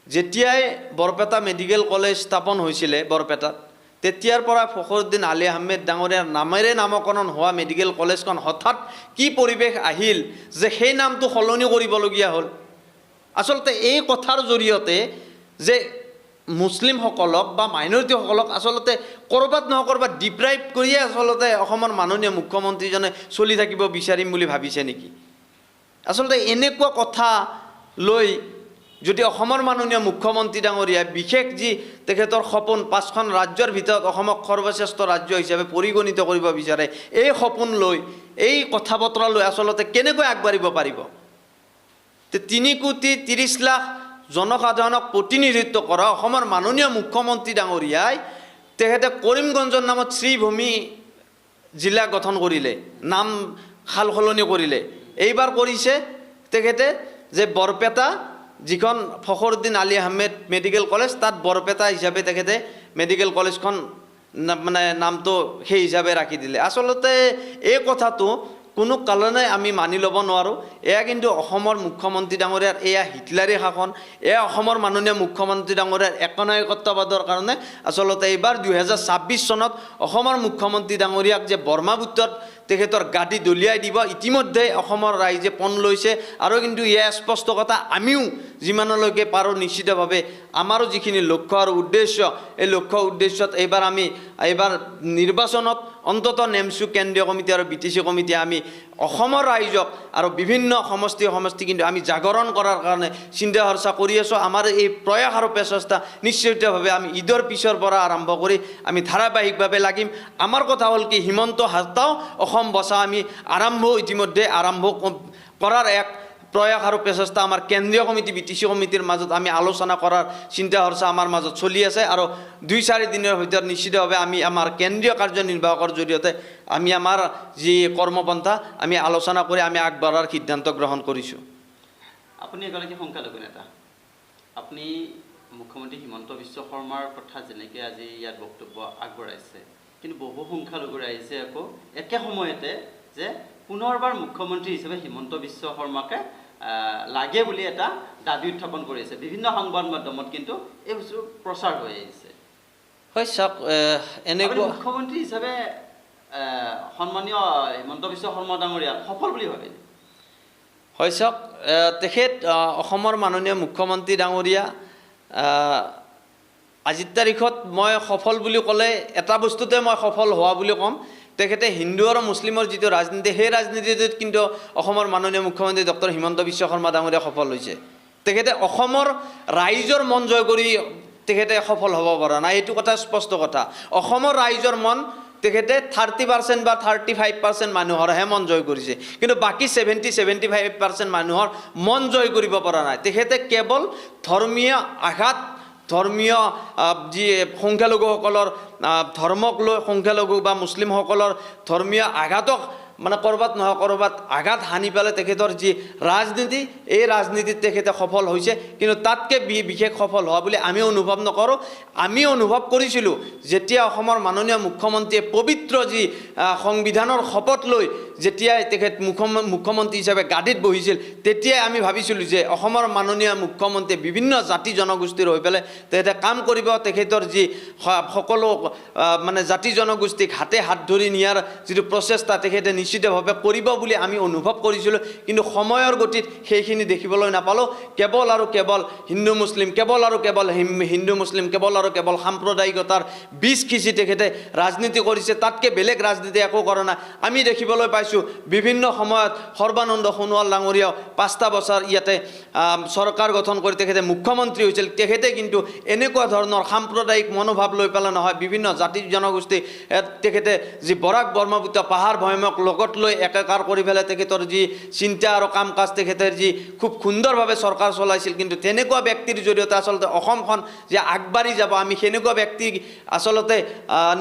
যেতিয়াই বৰপেটা মেডিকেল কলেজ স্থাপন হৈছিলে বৰপেটাত, তেতিয়াৰ পৰা ফখৰুদ্দিন আলী আহমেদ ডাঙৰীয়াৰ নামেৰে নামকৰণ হোৱা মেডিকেল কলেজখন হঠাৎ কি পৰিৱেশ আহিল যে সেই নামটো সলনি কৰিবলগীয়া হ'ল। আচলতে এই কথাৰ জৰিয়তে যে মুছলিমসকলক বা মাইনৰিটিসকলক আচলতে ক'ৰবাত নহয় ক'ৰবাত ডিপ্ৰাইভ কৰিয়ে আচলতে অসমৰ মাননীয় মুখ্যমন্ত্ৰীজনে চলি থাকিব বিচাৰিম বুলি ভাবিছে নেকি? আচলতে এনেকুৱা কথা লৈ যদি অসমৰ মাননীয় মুখ্যমন্ত্ৰী ডাঙৰীয়াই বিশেষ যি তেখেতৰ সপোন 5খন ৰাজ্যৰ ভিতৰত অসমক সৰ্বশ্ৰেষ্ঠ ৰাজ্য হিচাপে পৰিগণিত কৰিব বিচাৰে, এই সপোন লৈ এই কথা বতৰা লৈ আচলতে কেনেকৈ আগবাঢ়িব পাৰিব? 3,30,00,000 জনসাধাৰণক প্ৰতিনিধিত্ব কৰা অসমৰ মাননীয় মুখ্যমন্ত্ৰী ডাঙৰীয়াই তেখেতে কৰিমগঞ্জৰ নামত শ্ৰীভূমি জিলা গঠন কৰিলে, নাম সাল সলনি কৰিলে। এইবাৰ কৰিছে তেখেতে যে বৰপেটা যিখন ফখৰুদ্দিন আলী আহমেদ মেডিকেল কলেজ, তাত বৰপেটা হিচাপে তেখেতে মেডিকেল কলেজখন মানে নামটো সেই হিচাপে ৰাখি দিলে। আচলতে এই কথাটো কোনো কাৰণে আমি মানি ল'ব নোৱাৰোঁ। এয়া কিন্তু অসমৰ মুখ্যমন্ত্ৰী ডাঙৰীয়াৰ এয়া হিটলাৰী শাসন, এয়া অসমৰ মাননীয় মুখ্যমন্ত্ৰী ডাঙৰীয়াৰ একনায়কত্ববাদৰ কাৰণে আচলতে এইবাৰ 2026 চনত অসমৰ মুখ্যমন্ত্ৰী ডাঙৰীয়াক যে ব্ৰহ্মপুত্ৰত তেখেতৰ গাড়ী দলিয়াই দিব ইতিমধ্যে অসমৰ ৰাইজে পণ লৈছে। আৰু কিন্তু এয়া স্পষ্ট কথা, আমিও যিমানলৈকে পাৰোঁ নিশ্চিতভাৱে আমাৰো যিখিনি লক্ষ্য আৰু উদ্দেশ্য, এই লক্ষ্য উদ্দেশ্যত এইবাৰ নিৰ্বাচনত অন্ততঃ নেমচু কেন্দ্ৰীয় কমিটি আৰু BTC কমিটিয়ে আমি অসমৰ ৰাইজক আৰু বিভিন্ন সমষ্টি কিন্তু আমি জাগৰণ কৰাৰ কাৰণে চিন্তা চৰ্চা কৰি আছোঁ। আমাৰ এই প্ৰয়াস আৰু প্ৰচেষ্টা নিশ্চিতভাৱে আমি ঈদৰ পিছৰ পৰা আৰম্ভ কৰি আমি ধাৰাবাহিকভাৱে লাগিম। আমাৰ কথা হ'ল কি, হিমন্ত হাজতাও অসম বচা আমি ইতিমধ্যে আৰম্ভ কৰাৰ এক প্ৰয়াস আৰু প্ৰচেষ্টা আমাৰ কেন্দ্ৰীয় কমিটি BTC কমিটিৰ মাজত আমি আলোচনা কৰাৰ চিন্তা চৰ্চা আমাৰ মাজত চলি আছে। আৰু 2-4 দিনৰ ভিতৰত নিশ্চিতভাৱে আমি আমাৰ কেন্দ্ৰীয় কাৰ্যনিৰ্বাহকৰ জৰিয়তে আমি আমাৰ যি কৰ্মপন্থা আমি আলোচনা কৰি আমি আগবঢ়াৰ সিদ্ধান্ত গ্ৰহণ কৰিছোঁ। আপুনি এগৰাকী সংখ্যালঘু নেতা, আপুনি মুখ্যমন্ত্ৰী হিমন্ত বিশ্ব শৰ্মাৰ কথা যেনেকৈ আজি ইয়াত বক্তব্য আগবঢ়াইছে, কিন্তু বহু সংখ্যালঘু ৰাইজে আকৌ একে সময়তে যে পুনৰবাৰ মুখ্যমন্ত্ৰী হিচাপে হিমন্ত বিশ্ব শৰ্মাকে লাগে বুলি এটা দাবী উত্থাপন কৰি আছে। বিভিন্ন সংবাদ মাধ্যমত কিন্তু এই বস্তু প্ৰচাৰ হৈ আহিছে। হয় চাওক, এনেকুৱা মুখ্যমন্ত্ৰী হিচাপে সন্মানীয় হিমন্ত বিশ্ব শৰ্মা ডাঙৰীয়া সফল বুলি ভাবে? হয় চাওক, তেখেত অসমৰ মাননীয় মুখ্যমন্ত্ৰী ডাঙৰীয়া আজিৰ তাৰিখত মই সফল বুলি ক'লে এটা বস্তুতে মই সফল হোৱা বুলি ক'ম, তেখেতে হিন্দু আৰু মুছলিমৰ যিটো ৰাজনীতি, সেই ৰাজনীতিটোত কিন্তু অসমৰ মাননীয় মুখ্যমন্ত্ৰী ডক্টৰ হিমন্ত বিশ্ব শৰ্মা ডাঙৰীয়া সফল হৈছে। তেখেতে অসমৰ ৰাইজৰ মন জয় কৰি তেখেতে সফল হ'ব পৰা নাই, এইটো কথা স্পষ্ট কথা। অসমৰ ৰাইজৰ মন তেখেতে 30% বা 35% মানুহৰহে মন জয় কৰিছে, কিন্তু বাকী 70-75% মানুহৰ মন জয় কৰিব পৰা নাই। তেখেতে কেৱল ধৰ্মীয় আঘাত, ধৰ্মীয় যি সংখ্যালঘুসকলৰ ধৰ্মক লৈ সংখ্যালঘু বা মুছলিমসকলৰ ধৰ্মীয় আঘাতক মানে ক'ৰবাত নহয় ক'ৰবাত আঘাত সানি পেলাই তেখেতৰ যি ৰাজনীতি, এই ৰাজনীতিত তেখেতে সফল হৈছে। কিন্তু তাতকৈ বিশেষ সফল হোৱা বুলি আমি অনুভৱ নকৰোঁ। আমি অনুভৱ কৰিছিলোঁ যেতিয়া অসমৰ মাননীয় মুখ্যমন্ত্ৰীয়ে পবিত্ৰ যি সংবিধানৰ শপত লৈ যেতিয়াই তেখেত মুখ্যমন্ত্ৰী হিচাপে গাদীত বহিছিল, তেতিয়াই আমি ভাবিছিলোঁ যে অসমৰ মাননীয় মুখ্যমন্ত্ৰীয়ে বিভিন্ন জাতি জনগোষ্ঠীৰ হৈ পেলাই তেখেতে কাম কৰিব। তেখেতৰ যি সকলো মানে জাতি জনগোষ্ঠীক হাতে হাত ধৰি নিয়াৰ যিটো প্ৰচেষ্টা তেখেতে নিশ্চিতভাৱে কৰিব বুলি আমি অনুভৱ কৰিছিলোঁ। কিন্তু সময়ৰ গতিত সেইখিনি দেখিবলৈ নাপালোঁ। কেৱল আৰু কেৱল হিন্দু মুছলিম, কেৱল আৰু কেৱল হিন্দু মুছলিম, কেৱল আৰু কেৱল সাম্প্ৰদায়িকতাৰ বীজ সিঁচি তেখেতে ৰাজনীতি কৰিছে, তাতকৈ বেলেগ ৰাজনীতি একো কৰা নাই। আমি দেখিবলৈ পাইছোঁ বিভিন্ন সময়ত সৰ্বানন্দ সোণোৱাল ডাঙৰীয়াও 5টা বছৰ ইয়াতে চৰকাৰ গঠন কৰি তেখেতে মুখ্যমন্ত্ৰী হৈছিল। তেখেতে কিন্তু এনেকুৱা ধৰণৰ সাম্প্ৰদায়িক মনোভাৱ লৈ পেলাই নহয়, বিভিন্ন জাতি জনগোষ্ঠী তেখেতে যি বৰাক ব্ৰহ্মপুত্ৰ পাহাৰ ভৈয়ামক লগত লৈ একাকাৰ কৰি পেলাই তেখেতৰ যি চিন্তা আৰু কাম কাজ তেখেতে যি খুব সুন্দৰভাৱে চৰকাৰ চলাইছিল। কিন্তু তেনেকুৱা ব্যক্তিৰ জৰিয়তে আচলতে অসমখন যে আগবাঢ়ি যাব, আমি সেনেকুৱা ব্যক্তিক আচলতে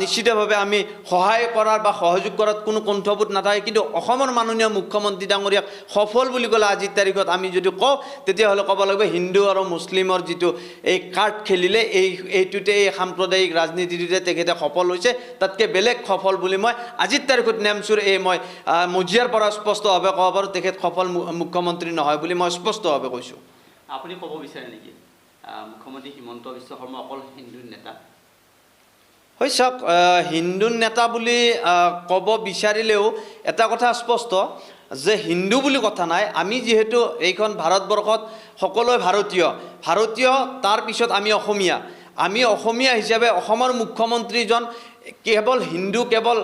নিশ্চিতভাৱে আমি সহায় কৰাৰ বা সহযোগ কৰাত কোনো কুণ্ঠবোধ নাথাকে। কিন্তু অসমৰ মাননীয় মুখ্যমন্ত্ৰী ডাঙৰীয়াক সফল বুলি ক'লে আজিৰ তাৰিখত আমি যদি কওঁ, তেতিয়াহ'লে ক'ব লাগিব হিন্দু আৰু মুছলিমৰ যিটো এই কাৰ্ড খেলিলে, এইটোতে এই সাম্প্ৰদায়িক ৰাজনীতিটোতে তেখেতে সফল হৈছে। তাতকৈ বেলেগ সফল বুলি মই আজিৰ তাৰিখত নেমচুৰ মই মজিয়াৰ পৰা স্পষ্টভাৱে ক'ব পাৰোঁ, তেখেত সফল মুখ্যমন্ত্ৰী নহয় বুলি মই স্পষ্টভাৱে কৈছোঁ। আপুনি ক'ব বিচাৰে নেকি মুখ্যমন্ত্ৰী হিমন্ত বিশ্ব শৰ্মা অকল হিন্দু নেতা? হয় চাওক, হিন্দু নেতা বুলি ক'ব বিচাৰিলেও এটা কথা স্পষ্ট যে হিন্দু বুলি কথা নাই। আমি যিহেতু এইখন ভাৰতবৰ্ষত সকলোৱে ভাৰতীয়, তাৰপিছত আমি অসমীয়া হিচাপে অসমৰ মুখ্যমন্ত্ৰীজন কেৱল হিন্দু, কেৱল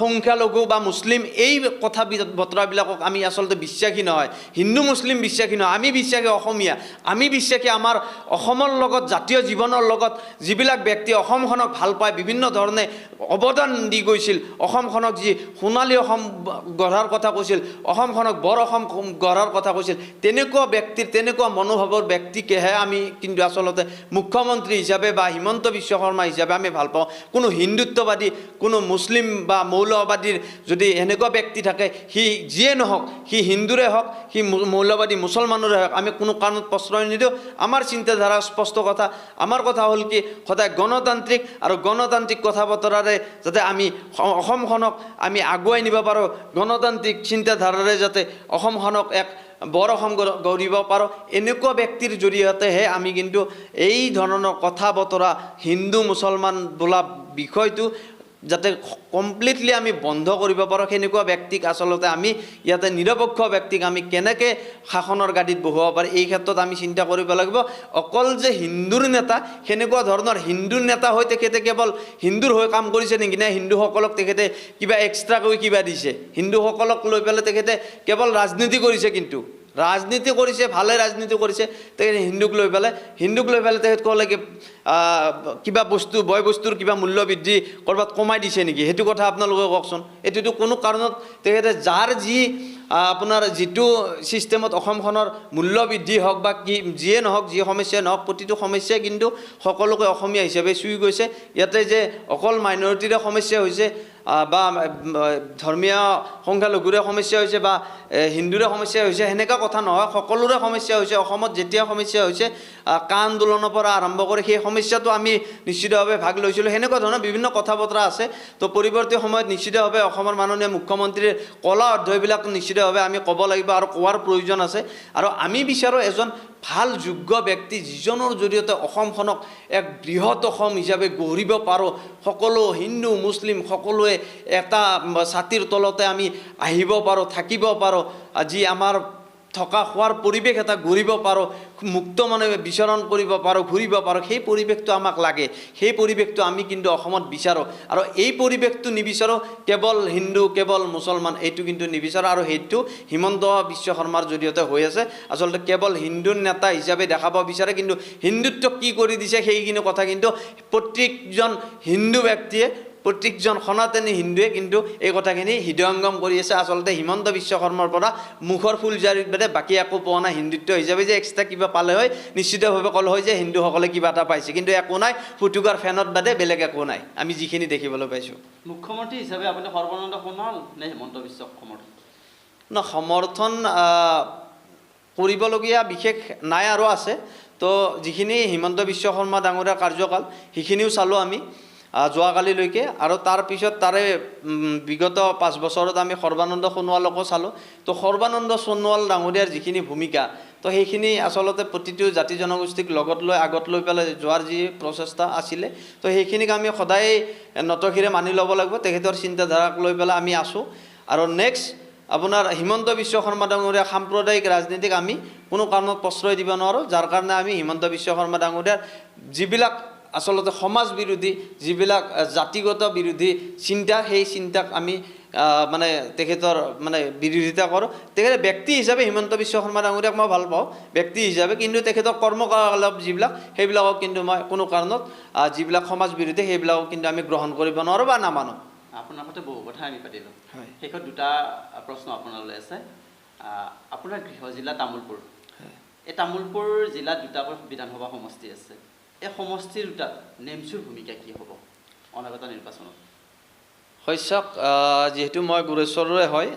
সংখ্যালঘু বা মুছলিম এই কথা বতৰাবিলাকক আমি আচলতে বিশ্বাসী নহয়, হিন্দু মুছলিম বিশ্বাসী নহয়, আমি বিশ্বাসী অসমীয়া, আমি বিশ্বাসী আমাৰ অসমৰ লগত জাতীয় জীৱনৰ লগত যিবিলাক ব্যক্তি অসমখনক ভাল পায়, বিভিন্ন ধৰণে অৱদান দি গৈছিল, অসমখনক যি সোণালী অসম গঢ়াৰ কথা কৈছিল, অসমখনক বৰ অসম গঢ়াৰ কথা কৈছিল, তেনেকুৱা ব্যক্তিৰ তেনেকুৱা মনোভাৱৰ ব্যক্তিকেহে আমি কিন্তু আচলতে মুখ্যমন্ত্ৰী হিচাপে বা হিমন্ত বিশ্ব শৰ্মা হিচাপে আমি ভাল পাওঁ। কোনো হিন্দুত্ববাদী, কোনো মুছলিম বা মৌলবাদীৰ যদি এনেকুৱা ব্যক্তি থাকে, সি যিয়ে নহওক, সি হিন্দুৰে হওক, সি মৌলবাদী মুছলমানৰে হওক, আমি কোনো কাৰণত প্ৰশ্ৰয় নিদিওঁ। আমাৰ চিন্তাধাৰা স্পষ্ট কথা, আমাৰ কথা হ'ল কি সদায় গণতান্ত্ৰিক, আৰু গণতান্ত্ৰিক কথা বতৰাৰে যাতে আমি অসমখনক আমি আগুৱাই নিব পাৰোঁ, গণতান্ত্ৰিক চিন্তাধাৰাৰে যাতে অসমখনক এক বৰ অসম গঢ়িব পাৰোঁ, এনেকুৱা ব্যক্তিৰ জৰিয়তেহে আমি কিন্তু এই ধৰণৰ কথা বতৰা হিন্দু মুছলমান বোলা বিষয়টো যাতে কমপ্লিটলি আমি বন্ধ কৰিব পাৰোঁ, সেনেকুৱা ব্যক্তিক আচলতে আমি ইয়াতে নিৰপেক্ষ ব্যক্তিক আমি কেনেকৈ শাসনৰ গাদীত বহুৱাব পাৰি, এই ক্ষেত্ৰত আমি চিন্তা কৰিব লাগিব। অকল যে হিন্দুৰ নেতা, সেনেকুৱা ধৰণৰ হিন্দুৰ নেতা হৈ তেখেতে কেৱল হিন্দুৰ হৈ কাম কৰিছে নেকি, নে হিন্দুসকলক তেখেতে কিবা এক্সট্ৰাকৈ কিবা দিছে, হিন্দুসকলক লৈ পেলাই তেখেতে কেৱল ৰাজনীতি কৰিছে, কিন্তু ৰাজনীতি কৰিছে, ভালে ৰাজনীতি কৰিছে, তেখেতে হিন্দুক লৈ পেলাই তেখেতসকলে কিবা বস্তু বয় বস্তুৰ কিবা মূল্য বৃদ্ধি ক'ৰবাত কমাই দিছে নেকি, সেইটো কথা আপোনালোকে কওকচোন। এইটোতো কোনো কাৰণত তেখেতে যাৰ যি আপোনাৰ যিটো ছিষ্টেমত অসমখনৰ মূল্য বৃদ্ধি হওক বা কি যিয়ে নহওক, যি সমস্যাই নহওক, প্ৰতিটো সমস্যাই কিন্তু সকলোকে অসমীয়া হিচাপে চুই গৈছে। ইয়াতে যে অকল মাইনৰিটিৰে সমস্যা হৈছে বা ধৰ্মীয় সংখ্যালঘুৰে সমস্যা হৈছে বা হিন্দুৰে সমস্যা হৈছে, সেনেকুৱা কথা নহয়, সকলোৰে সমস্যা হৈছে। অসমত যেতিয়া সমস্যা হৈছে, কা আন্দোলনৰ পৰা আৰম্ভ কৰি সেই সমস্যাটো আমি নিশ্চিতভাৱে ভাগ লৈছিলোঁ, সেনেকুৱা ধৰণৰ বিভিন্ন কথা বতৰা আছে। তো পৰৱৰ্তী সময়ত নিশ্চিতভাৱে অসমৰ মাননীয় মুখ্যমন্ত্ৰীৰ কলা অধ্যয়বিলাক নিশ্চিতভাৱে আমি ক'ব লাগিব আৰু কোৱাৰ প্ৰয়োজন আছে। আৰু আমি বিচাৰোঁ এজন ভাল যোগ্য ব্যক্তি, যিজনৰ জৰিয়তে অসমখনক এক বৃহৎ অসম হিচাপে গঢ়িব পাৰোঁ, সকলো হিন্দু মুছলিম সকলোৱে এটা ছাতিৰ তলতে আমি আহিব পাৰোঁ, থাকিব পাৰোঁ, যি আমাৰ থকা খোৱাৰ পৰিৱেশ এটা গঢ়িব পাৰোঁ, মুক্ত মানে বিচৰণ কৰিব পাৰোঁ, ঘূৰিব পাৰোঁ, সেই পৰিৱেশটো আমাক লাগে। সেই পৰিৱেশটো আমি কিন্তু অসমত বিচাৰোঁ, আৰু এই পৰিৱেশটো নিবিচাৰোঁ কেৱল হিন্দু কেৱল মুছলমান, এইটো কিন্তু নিবিচাৰোঁ। আৰু সেইটো হিমন্ত বিশ্ব শৰ্মাৰ জৰিয়তে হৈ আছে। আচলতে কেৱল হিন্দুৰ নেতা হিচাপে দেখাব বিচাৰে, কিন্তু হিন্দুত্বক কি কৰি দিছে সেইখিনি কথা কিন্তু প্ৰত্যেকজন হিন্দু ব্যক্তিয়ে, প্ৰত্যেকজন সনাতনী হিন্দুৱে কিন্তু এই কথাখিনি হৃদয়ংগম কৰি আছে। আচলতে হিমন্ত বিশ্ব শৰ্মাৰ পৰা মুখৰ ফুলজাৰিৰ বাদে বাকী একো পোৱা নাই। হিন্দুত্ব হিচাপে যে এক্সট্ৰা কিবা পালে হয়, নিশ্চিতভাৱে ক'লে হয় যে হিন্দুসকলে কিবা এটা পাইছে, কিন্তু একো নাই, ফুটুকাৰ ফেনত বাদে বেলেগ একো নাই, আমি যিখিনি দেখিবলৈ পাইছোঁ। মুখ্যমন্ত্ৰী হিচাপে আপুনি সৰ্বানন্দ সোণোৱাল নে হিমন্ত বিশ্ব সমৰ্থন? সমৰ্থন কৰিবলগীয়া বিশেষ নাই আৰু আছে। তো যিখিনি হিমন্ত বিশ্ব শৰ্মা ডাঙৰীয়াৰ কাৰ্যকাল সেইখিনিও চালোঁ আমি যোৱাকালিলৈকে, আৰু তাৰপিছত তাৰে বিগত 5 বছৰত আমি সৰ্বানন্দ সোণোৱালকো চালোঁ। তো সৰ্বানন্দ সোণোৱাল ডাঙৰীয়াৰ যিখিনি ভূমিকা, তো সেইখিনি আচলতে প্ৰতিটো জাতি জনগোষ্ঠীক লগত লৈ আগত লৈ পেলাই যোৱাৰ যি প্ৰচেষ্টা আছিলে, তো সেইখিনিক আমি সদায় নতশিৰে মানি ল'ব লাগিব। তেখেতৰ চিন্তাধাৰাক লৈ পেলাই আমি আছোঁ। আৰু নেক্সট আপোনাৰ হিমন্ত বিশ্ব শৰ্মা ডাঙৰীয়া সাম্প্ৰদায়িক ৰাজনীতিক আমি কোনো কাৰণত প্ৰশ্ৰয় দিব নোৱাৰোঁ, যাৰ কাৰণে আমি হিমন্ত বিশ্ব শৰ্মা ডাঙৰীয়াৰ যিবিলাক আচলতে সমাজ বিৰোধী, যিবিলাক জাতিগত বিৰোধী চিন্তা, সেই চিন্তাক আমি মানে তেখেতৰ মানে বিৰোধিতা কৰোঁ। তেখেতে ব্যক্তি হিচাপে হিমন্ত বিশ্ব শৰ্মা ডাঙৰীয়াক মই ভাল পাওঁ ব্যক্তি হিচাপে, কিন্তু তেখেতৰ কৰ্মকলাপ যিবিলাক সেইবিলাকক কিন্তু মই কোনো কাৰণত যিবিলাক সমাজ বিৰোধী সেইবিলাকক কিন্তু আমি গ্ৰহণ কৰিব নোৱাৰোঁ বা নামানো। আপোনাৰ সৈতে বহু কথা আমি পাতিলোঁ। হয়। শেষত দুটা প্ৰশ্ন আপোনালৈ আছে। আপোনাৰ গৃহ জিলা তামোলপুৰ, এই তামোলপুৰ জিলাত দুটাকৈ বিধানসভা সমষ্টি আছে। এই সমষ্টিৰ দুটাত নেমচুৰ ভূমিকা কি হ'ব অনাগত নিৰ্বাচনত? শস্যক যিহেতু মই গোৰেশ্বৰৰে হয়,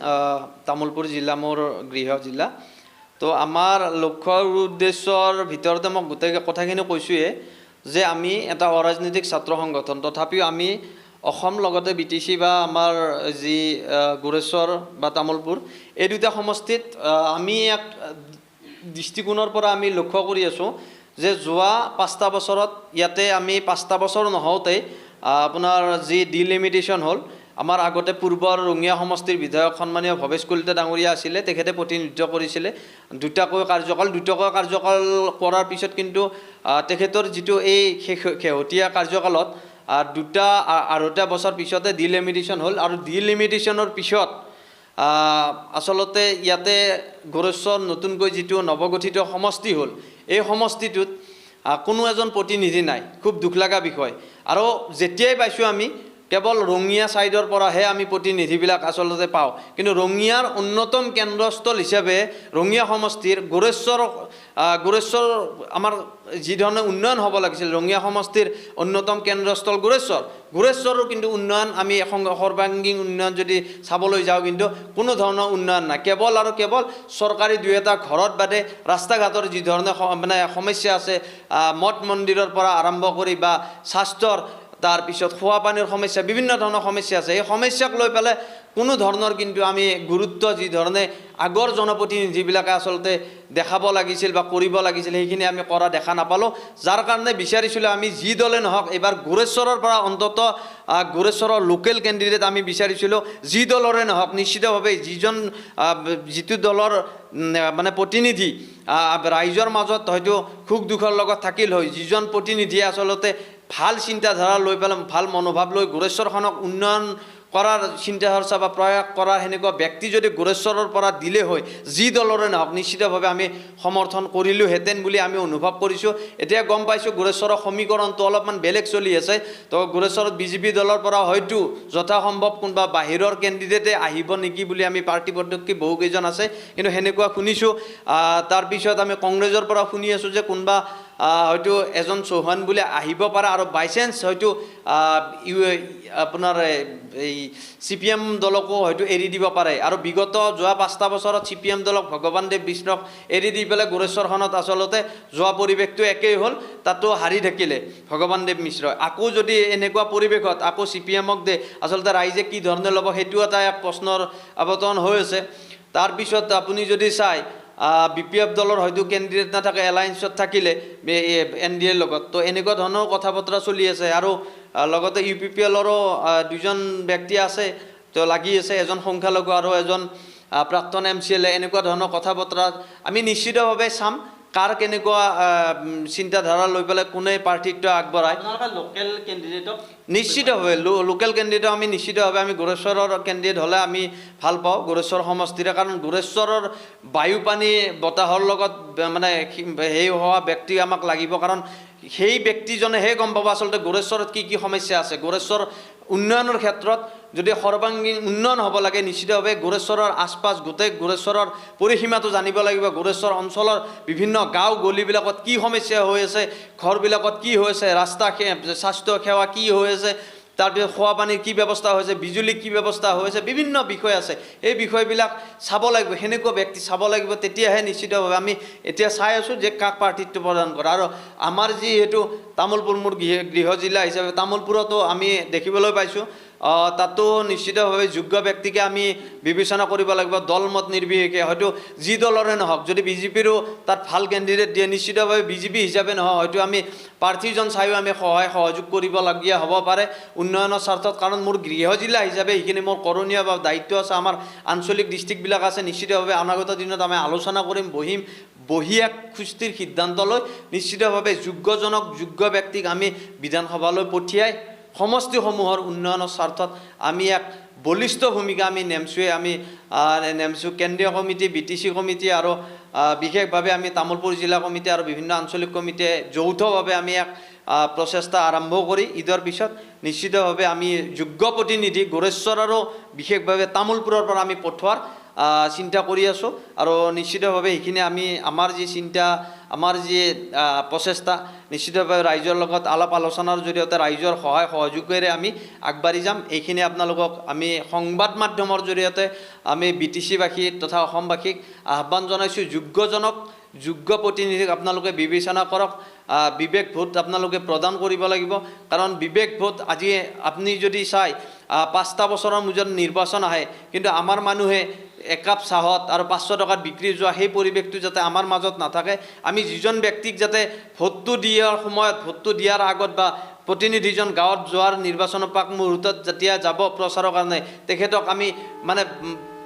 তামোলপুৰ জিলা মোৰ গৃহ জিলা। তো আমাৰ লক্ষ্য উদ্দেশ্যৰ ভিতৰতে মই গোটেই কথাখিনি কৈছোঁৱে যে আমি এটা অৰাজনৈতিক ছাত্ৰ সংগঠন, তথাপিও আমি অসম লগতে BTC বা আমাৰ যি গোৰেশ্বৰ বা তামোলপুৰ এই দুটা সমষ্টিত আমি এক দৃষ্টিকোণৰ পৰা আমি লক্ষ্য কৰি আছোঁ যে যোৱা 5টা বছৰত ইয়াতে আমি 5টা বছৰ নহওঁতেই আপোনাৰ যি ডিলিমিটেশ্যন হ'ল, আমাৰ আগতে পূৰ্বৰ ৰঙিয়া সমষ্টিৰ বিধায়ক সন্মানীয় ভৱেশ কলিতা ডাঙৰীয়া আছিলে, তেখেতে প্ৰতিনিধিত্ব কৰিছিলে দুটাকৈ কাৰ্যকাল কৰাৰ পিছত কিন্তু তেখেতৰ যিটো এই শেহতীয়া কাৰ্যকালত দুটা আঢ়ৈটা বছৰ পিছতে ডিলিমিটেশ্যন হ'ল আৰু ডিলিমিটেশ্যনৰ পিছত আচলতে ইয়াতে গোৰেশ্বৰ নতুনকৈ যিটো নৱগঠিত সমষ্টি হ'ল এই সমষ্টিটোত কোনো এজন প্ৰতিনিধি নাই খুব দুখ লগা বিষয় আৰু যেতিয়াই পাইছোঁ আমি কেৱল ৰঙিয়া ছাইডৰ পৰাহে আমি প্ৰতিনিধিবিলাক আচলতে পাওঁ কিন্তু ৰঙিয়াৰ অন্যতম কেন্দ্ৰস্থল হিচাপে ৰঙিয়া সমষ্টিৰ গোৰেশ্বৰ আমাৰ যি ধৰণে উন্নয়ন হ'ব লাগিছিল ৰঙিয়া সমষ্টিৰ অন্যতম কেন্দ্ৰস্থল গোৰেশ্বৰো কিন্তু উন্নয়ন আমি সৰ্বাংগীন উন্নয়ন যদি চাবলৈ যাওঁ কিন্তু কোনো ধৰণৰ উন্নয়ন নাই কেৱল আৰু কেৱল চৰকাৰী দুই এটা ঘৰত বাদে ৰাস্তা ঘাটৰ যি ধৰণে মানে সমস্যা আছে মঠ মন্দিৰৰ পৰা আৰম্ভ কৰি বা স্বাস্থ্যৰ তাৰপিছত খোৱা পানীৰ সমস্যা বিভিন্ন ধৰণৰ সমস্যা আছে এই সমস্যাক লৈ পেলাই কোনো ধৰণৰ কিন্তু আমি গুৰুত্ব যি ধৰণে আগৰ জনপ্ৰতিনিধিবিলাকে আচলতে দেখাব লাগিছিল বা কৰিব লাগিছিল সেইখিনি আমি কৰা দেখা নাপালোঁ যাৰ কাৰণে বিচাৰিছিলোঁ আমি যি দলে নহওক এইবাৰ গোৰেশ্বৰৰ পৰা অন্তত গোৰেশ্বৰৰ লোকেল কেণ্ডিডেট আমি বিচাৰিছিলোঁ যি দলৰে নহওক নিশ্চিতভাৱে যিটো দলৰ মানে প্ৰতিনিধি ৰাইজৰ মাজত হয়তো সুখ দুখৰ লগত থাকিল হয় যিজন প্ৰতিনিধিয়ে আচলতে ভাল চিন্তাধাৰা লৈ পেলাই ভাল মনোভাৱ লৈ গোৰেশ্বৰখনক উন্নয়ন কৰাৰ চিন্তা চৰ্চা বা প্ৰয়াস কৰাৰ সেনেকুৱা ব্যক্তি যদি গোৰেশ্বৰৰ পৰা দিলে হয় যি দলৰে নহওক নিশ্চিতভাৱে আমি সমৰ্থন কৰিলোহেঁতেন বুলি আমি অনুভৱ কৰিছোঁ এতিয়া গম পাইছোঁ গোৰেশ্বৰৰ সমীকৰণটো অলপমান বেলেগ চলি আছে তো গোৰেশ্বৰত বিজেপি দলৰ পৰা হয়তো যথাসম্ভৱ কোনোবা বাহিৰৰ কেণ্ডিডেটে আহিব নেকি বুলি আমি পাৰ্টি পদক্ষী বহুকেইজন আছে কিন্তু সেনেকুৱা শুনিছোঁ তাৰপিছত আমি কংগ্ৰেছৰ পৰা শুনি আছোঁ যে কোনোবা হয়তো এজন চৌহান বুলি আহিব পাৰে আৰু বাইচান্স হয়তো আপোনাৰ এই CPM দলকো হয়তো এৰি দিব পাৰে আৰু বিগত যোৱা 5টা বছৰত CPM দলক ভগৱান দেৱ বিষ্ণুক এৰি দি পেলাই গোৰেশ্বৰখনত আচলতে যোৱা পৰিৱেশটো একেই হ'ল তাতো হাৰি থাকিলে ভগৱান দেৱ মিশ্ৰই আকৌ যদি এনেকুৱা পৰিৱেশত আকৌ CPMক দে আচলতে ৰাইজে কি ধৰণে ল'ব সেইটো এটা এক প্ৰশ্নৰ অৱতৰণ হৈ আছে তাৰপিছত আপুনি যদি চাই BPF দলৰ হয়তো কেণ্ডিডেট নাথাকে এলায়েন্সত থাকিলে NDAৰ লগত তো এনেকুৱা ধৰণৰ কথা বতৰা চলি আছে আৰু লগতে UPPLৰো দুজন ব্যক্তি আছে তো লাগি আছে এজন সংখ্যালঘু আৰু এজন প্ৰাক্তন MCLA এনেকুৱা ধৰণৰ কথা বতৰা আমি নিশ্চিতভাৱে চাম কাৰ কেনেকুৱা চিন্তাধাৰা লৈ পেলাই কোনে প্ৰাৰ্থিত্ব আগবঢ়ায় লোকেল কেণ্ডিডেটক নিশ্চিতভাৱে লোকেল কেণ্ডিডেট আমি নিশ্চিতভাৱে আমি গোৰেশ্বৰৰ কেণ্ডিডেট হ'লে আমি ভাল পাওঁ গোৰেশ্বৰ সমষ্টিৰে কাৰণ গোৰেশ্বৰৰ বায়ু পানী বতাহৰ লগত মানে সেই হোৱা ব্যক্তি আমাক লাগিব কাৰণ সেই ব্যক্তিজনেহে গম পাব আচলতে গোৰেশ্বৰত কি কি সমস্যা আছে গোৰেশ্বৰ উন্নয়নৰ ক্ষেত্ৰত যদি সৰ্বাংগীন উন্নয়ন হ'ব লাগে নিশ্চিতভাৱে গোৰেশ্বৰৰ আশপাশ গোটেই গোৰেশ্বৰৰ পৰিসীমাটো জানিব লাগিব গোৰেশ্বৰ অঞ্চলৰ বিভিন্ন গাঁও গলিবিলাকত কি সমস্যা হৈ আছে ঘৰবিলাকত কি হৈ আছে ৰাস্তা স্বাস্থ্য সেৱা কি হৈ আছে তাৰপিছত খোৱা পানীৰ কি ব্যৱস্থা হৈছে বিজুলী কি ব্যৱস্থা হৈছে বিভিন্ন বিষয় আছে এই বিষয়বিলাক চাব লাগিব সেনেকুৱা ব্যক্তি চাব লাগিব তেতিয়াহে নিশ্চিতভাৱে আমি এতিয়া চাই আছোঁ যে কাক প্ৰাৰ্থিত্ব প্ৰদান কৰা আৰু আমাৰ যিহেতু তামোলপুৰ মোৰ গৃহ জিলা হিচাপে তামোলপুৰতো আমি দেখিবলৈ পাইছোঁ তাতো নিশ্চিতভাৱে যোগ্য ব্যক্তিকে আমি বিবেচনা কৰিব লাগিব দলমত নিৰ্বিশেষে হয়তো যি দলৰে নহওক যদি বিজেপিৰো তাত ভাল কেণ্ডিডেট দিয়ে নিশ্চিতভাৱে বিজেপি হিচাপে নহয় হয়তো আমি প্ৰাৰ্থীজন চাইও আমি সহযোগ কৰিবলগীয়া হ'ব পাৰে উন্নয়নৰ স্বাৰ্থত কাৰণ মোৰ গৃহ জিলা হিচাপে সেইখিনি মোৰ কৰণীয় বা দায়িত্ব আছে আমাৰ আঞ্চলিক ডিষ্ট্ৰিক্টবিলাক আছে নিশ্চিতভাৱে অনাগত দিনত আমি আলোচনা কৰিম বহি এক সুস্থিৰ সিদ্ধান্ত লৈ নিশ্চিতভাৱে যোগ্য ব্যক্তিক আমি বিধানসভালৈ পঠিয়াই সমষ্টিসমূহৰ উন্নয়নৰ স্বাৰ্থত আমি এক বলিষ্ঠ ভূমিকা আমি নেমছোঁ কেন্দ্ৰীয় কমিটি BTC কমিটি আৰু বিশেষভাৱে আমি তামোলপুৰ জিলা কমিটি আৰু বিভিন্ন আঞ্চলিক কমিটিয়ে যৌথভাৱে আমি এক প্ৰচেষ্টা আৰম্ভ কৰি ঈদৰ পিছত নিশ্চিতভাৱে আমি যোগ্য প্ৰতিনিধি গোৰেশ্বৰ আৰু বিশেষভাৱে তামোলপুৰৰ পৰা আমি পঠোৱাৰ চিন্তা কৰি আছোঁ আৰু নিশ্চিতভাৱে সেইখিনি আমি আমাৰ যি চিন্তা আমাৰ যি প্ৰচেষ্টা নিশ্চিতভাৱে ৰাইজৰ লগত আলাপ আলোচনাৰ জৰিয়তে ৰাইজৰ সহায় সহযোগেৰে আমি আগবাঢ়ি যাম এইখিনি আপোনালোকক আমি সংবাদ মাধ্যমৰ জৰিয়তে আমি BTC-বাসী তথা অসমবাসীক আহ্বান জনাইছোঁ যোগ্য প্ৰতিনিধিক আপোনালোকে বিবেচনা কৰক বিবেক ভোট আপোনালোকে প্ৰদান কৰিব লাগিব কাৰণ বিবেক ভোট আজি আপুনি যদি চাই 5টা বছৰৰ মূৰত নিৰ্বাচন আহে কিন্তু আমাৰ মানুহে একাপ চাহত আৰু 500 টকাত বিক্ৰী যোৱা সেই পৰিৱেশটো যাতে আমাৰ মাজত নাথাকে আমি যিজন ব্যক্তিক যাতে ভোটটো দিয়াৰ সময়ত ভোটটো দিয়াৰ আগত বা প্ৰতিনিধিজন গাঁৱত যোৱাৰ নিৰ্বাচনৰ পাক মুহূৰ্তত যেতিয়া যাব প্ৰচাৰৰ কাৰণে তেখেতক আমি মানে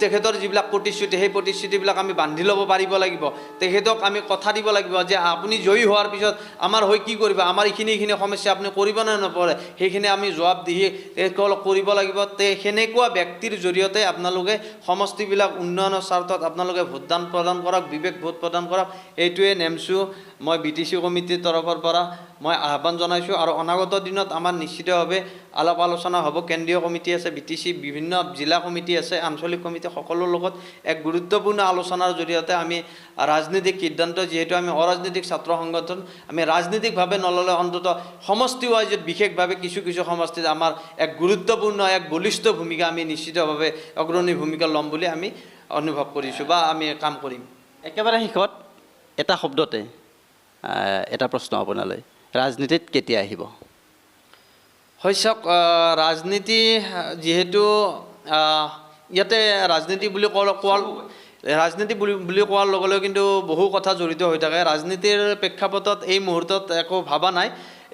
তেখেতৰ যিবিলাক প্ৰতিশ্ৰুতি সেই প্ৰতিশ্ৰুতিবিলাক আমি বান্ধি ল'ব পাৰিব লাগিব তেখেতক আমি কথা দিব লাগিব যে আপুনি জয়ী হোৱাৰ পিছত আমাৰ হৈ কি কৰিব আমাৰ এইখিনি সমস্যা আপুনি কৰিব নে নপৰে সেইখিনি আমি জবাবদিহি তেওঁলোকক কৰিব লাগিব সেনেকুৱা ব্যক্তিৰ জৰিয়তে আপোনালোকে সমষ্টিবিলাক উন্নয়নৰ স্বাৰ্থত আপোনালোকে ভোটদান প্ৰদান কৰক বিবেক ভোট প্ৰদান কৰক এইটোৱে নেমছোঁ মই BTC কমিটিৰ তৰফৰ পৰা মই আহ্বান জনাইছোঁ আৰু অনাগত দিনত আমাৰ নিশ্চিতভাৱে আলাপ আলোচনা হ'ব কেন্দ্ৰীয় কমিটি আছে BTC বিভিন্ন জিলা কমিটি আছে আঞ্চলিক কমিটি সকলোৰ লগত এক গুৰুত্বপূৰ্ণ আলোচনাৰ জৰিয়তে আমি ৰাজনৈতিক সিদ্ধান্ত যিহেতু আমি অৰাজনৈতিক ছাত্ৰ সংগঠন আমি ৰাজনৈতিকভাৱে নল'লে অন্ততঃ সমষ্টি ৱাইজত বিশেষভাৱে কিছু সমষ্টিত আমাৰ এক গুৰুত্বপূৰ্ণ এক বলিষ্ঠ ভূমিকা আমি নিশ্চিতভাৱে অগ্ৰণী ভূমিকা ল'ম বুলি আমি অনুভৱ কৰিছোঁ বা আমি কাম কৰিম একেবাৰে শেষত এটা শব্দতে এটা প্ৰশ্ন আপোনালৈ ৰাজনীতিত কেতিয়া আহিব হয় চাওক ৰাজনীতি যিহেতু ইয়াতে ৰাজনীতি বুলি কোৱাৰ লগে লগে কিন্তু বহু কথা জড়িত হৈ থাকে ৰাজনীতিৰ প্ৰেক্ষাপটত এই মুহূৰ্তত একো ভাবা নাই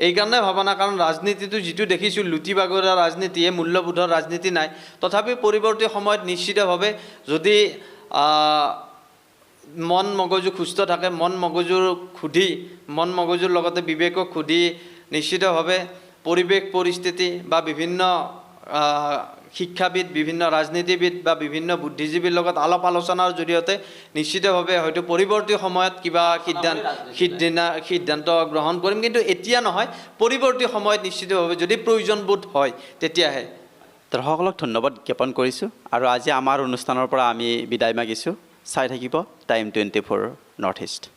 এইকাৰণে ভাবা নাই কাৰণ ৰাজনীতিটো যিটো দেখিছোঁ লুটি বাগৰা ৰাজনীতিয়ে মূল্যবোধৰ ৰাজনীতি নাই তথাপি পৰৱৰ্তী সময়ত নিশ্চিতভাৱে যদি মন মগজু সুস্থ থাকে মন মগজুৰ লগতে বিবেকক সুধি নিশ্চিতভাৱে পৰিৱেশ পৰিস্থিতি বা বিভিন্ন শিক্ষাবিদ বিভিন্ন ৰাজনীতিবিদ বা বিভিন্ন বুদ্ধিজীৱীৰ লগত আলাপ আলোচনাৰ জৰিয়তে নিশ্চিতভাৱে হয়তো পৰৱৰ্তী সময়ত কিবা সিদ্ধান্ত গ্ৰহণ কৰিম কিন্তু এতিয়া নহয় পৰৱৰ্তী সময়ত নিশ্চিতভাৱে যদি প্ৰয়োজনবোধ হয় তেতিয়াহে দৰ্শকসকলক ধন্যবাদ জ্ঞাপন কৰিছোঁ আৰু আজি আমাৰ অনুষ্ঠানৰ পৰা আমি বিদায় মাগিছোঁ চাই থাকিব টাইম 24 নৰ্থ ইষ্ট